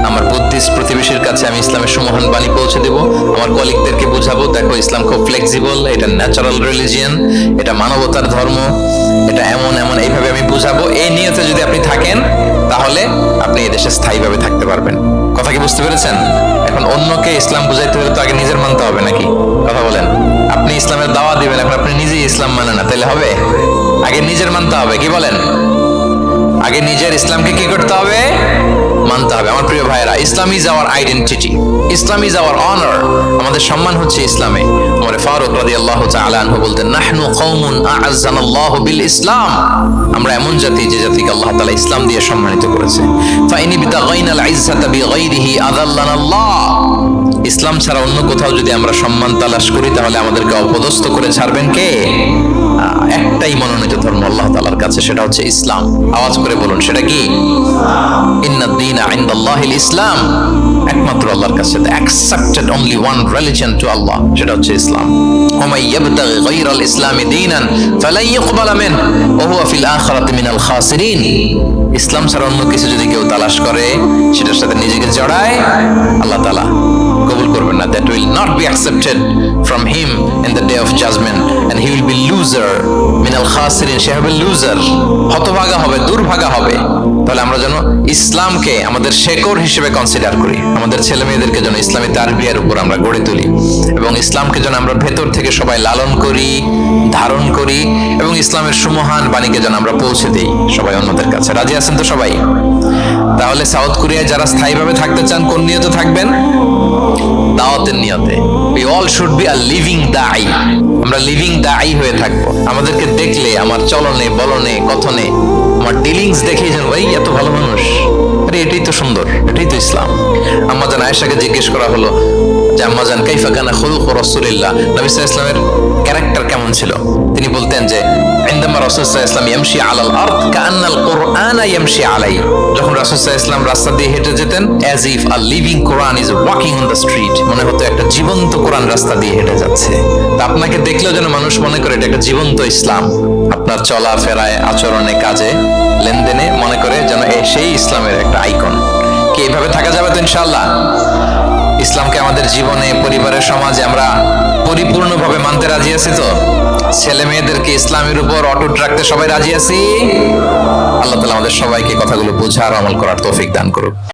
আমার বুদ্ধিস্ট প্রতিবেশীর কাছে আমি ইসলামের সুমহান বাণী পৌঁছে দেব, আমার কলিগদেরকে বুঝাবো দেখো ইসলাম খুব ফ্লেক্সিবল, এটা ন্যাচারাল রিলিজিয়ন, এটা মানবতার ধর্ম, এটা এমন এমন, এইভাবে আমি বুঝাবো, এই নিয়তে যদি আপনি থাকেন তাহলে আপনি এদেশে স্থায়ীভাবে থাকতে পারবেন। কথা কি বুঝতে পেরেছেন? এখন অন্যকে ইসলাম বুঝাইতে হলে তো আগে নিজের মানতে হবে নাকি? কথা বলেন। আপনি ইসলামের দাওয়া দিবেন, এখন আপনি নিজেই ইসলাম মানে না, তাহলে হবে? আগে নিজের মানতে হবে, কি বলেন? আগে নিজের ইসলামকে কি করতে হবে? মানতে হবে। আমার প্রিয় ভাইয়েরা, Islam is our identity, Islam is our honour. আমাদের সম্মান হচ্ছে ইসলামে। ওমর ফারুক রাদিয়াল্লাহু তাআলা আনহু বলতেন, নাহনু কওমুন আ'আজ্জানাল্লাহু বিল ইসলাম। আমরা এমন জাতি যে জাতিকে আল্লাহ তাআলা ইসলাম দিয়ে সম্মানিত করেছে। ফাইনি বিতাগাইনাল ইজ্জাতা বিগাইরিহি আযাল্লানাল্লাহ। ইসলাম ছাড়া অন্য কোথাও যদি আমরা সম্মান তালাশ করি তাহলে আমাদেরকে অপদস্থ করে ছাড়বেন কে? একটাই মনোনীত ধর্ম আল্লাহ তাআলার কাছে, সেটা হচ্ছে ইসলাম। আওয়াজ করে বলুন, সেটা কি? ইন্নাদ-দীনা ইনদাল্লাহিল ইসলাম। একমাত্র আল্লাহর কাছে accepted only one religion to Allah, সেটা হচ্ছে ইসলাম। ওয়া মান ইয়াবতাগি গায়রাল ইসলামি দীনান ফালান ইউকবালা মিনহু ওয়া হুয়া ফিল আখিরাতি মিনাল খাসিরিন। ইসলাম ছাড়া অন্য কিছু যদি কেউ তালাশ করে, সেটার সাথে নিজেকে জড়ায়, আল্লাহ তাআলা কবুল করবেন না। That will not be accepted from him in the day of judgment and he will be loser minal khasirin, সে হবে লুজার, হতভাগা হবে, দুর্ভাগা হবে। তাহলে আমরা যেন ইসলামকে আমাদের শেকড় হিসেবে কনসিডার করি, আমাদের ছেলে মেয়েদেরকে যেন ইসলামী তারবিয়ার উপর আমরা গড়ে তুলি, এবং ইসলামকে যেন আমরা ভেতর থেকে সবাই লালন করি, ধারণ করি, এবং ইসলামের সুমহান বাণীকে যেন আমরা পৌঁছে দিই সবাই অন্যদের কাছে। রাজি আছেন তো সবাই? তাহলে সাউথ কোরিয়ায় যারা স্থায়ীভাবে থাকতে চান কোন নিয়তে থাকবেন? দাওয়াতের নিয়তে। We all should be a living দাঈ। আমরা লিভিং দাঈ হয়ে থাকবো। আমাদেরকে দেখলে আমার চলনে বলনে কথনে আমার ডিলিংস দেখেই যেন ভাই এত ভালো মানুষ, আরে এটাই তো সুন্দর, এটাই তো ইসলাম। আম্মা জান আয়েশাকে জিজ্ঞেস করা হলো যে আম্মা জান কাইফা কানা খুলুক রাসূলিল্লাহ, নবী সাল্লাল্লাহু আলাইহি ওয়াসাল্লামের ক্যারেক্টার কেমন ছিল? তিনি বলতেন যে ইনদামা রাসূল সাল্লাল্লাহু আলাইহি ওয়াসাল্লাম ইয়ামশি আলাল আরদ কাআন্নাল কুরআনা ইয়ামশি আলাই। যখন রাসূল সাল্লাল্লাহু আলাইহি ওয়াসাল্লাম রাস্তা দিয়ে হেঁটে যেতেন, as if a living Quran is walking on the street, মনে হতো একটা জীবন্ত কোরআন রাস্তা দিয়ে হেঁটে যাচ্ছে। তা আপনাকে দেখলেও যেন মানুষ মনে করে এটা একটা জীবন্ত ইসলাম। আপনার চলাফেরায়, আচরণে, কাজে, লেনদেনে মনে করে যেন সেই ইসলামের একটা আইকন। কি এইভাবে থাকা যাবে তো ইনশাআল্লাহ? ইসলামকে আমাদের জীবনে, পরিবারের, সমাজে আমরা পরিপূর্ণভাবে মানতে রাজি আছি তো? ছেলে মেয়েদেরকে ইসলামের উপর অটুট রাখতে সবাই রাজি আছি? আল্লাহ তাআলা আমাদের সবাইকে কথাগুলো বোঝার, আমল করার তৌফিক দান করুক।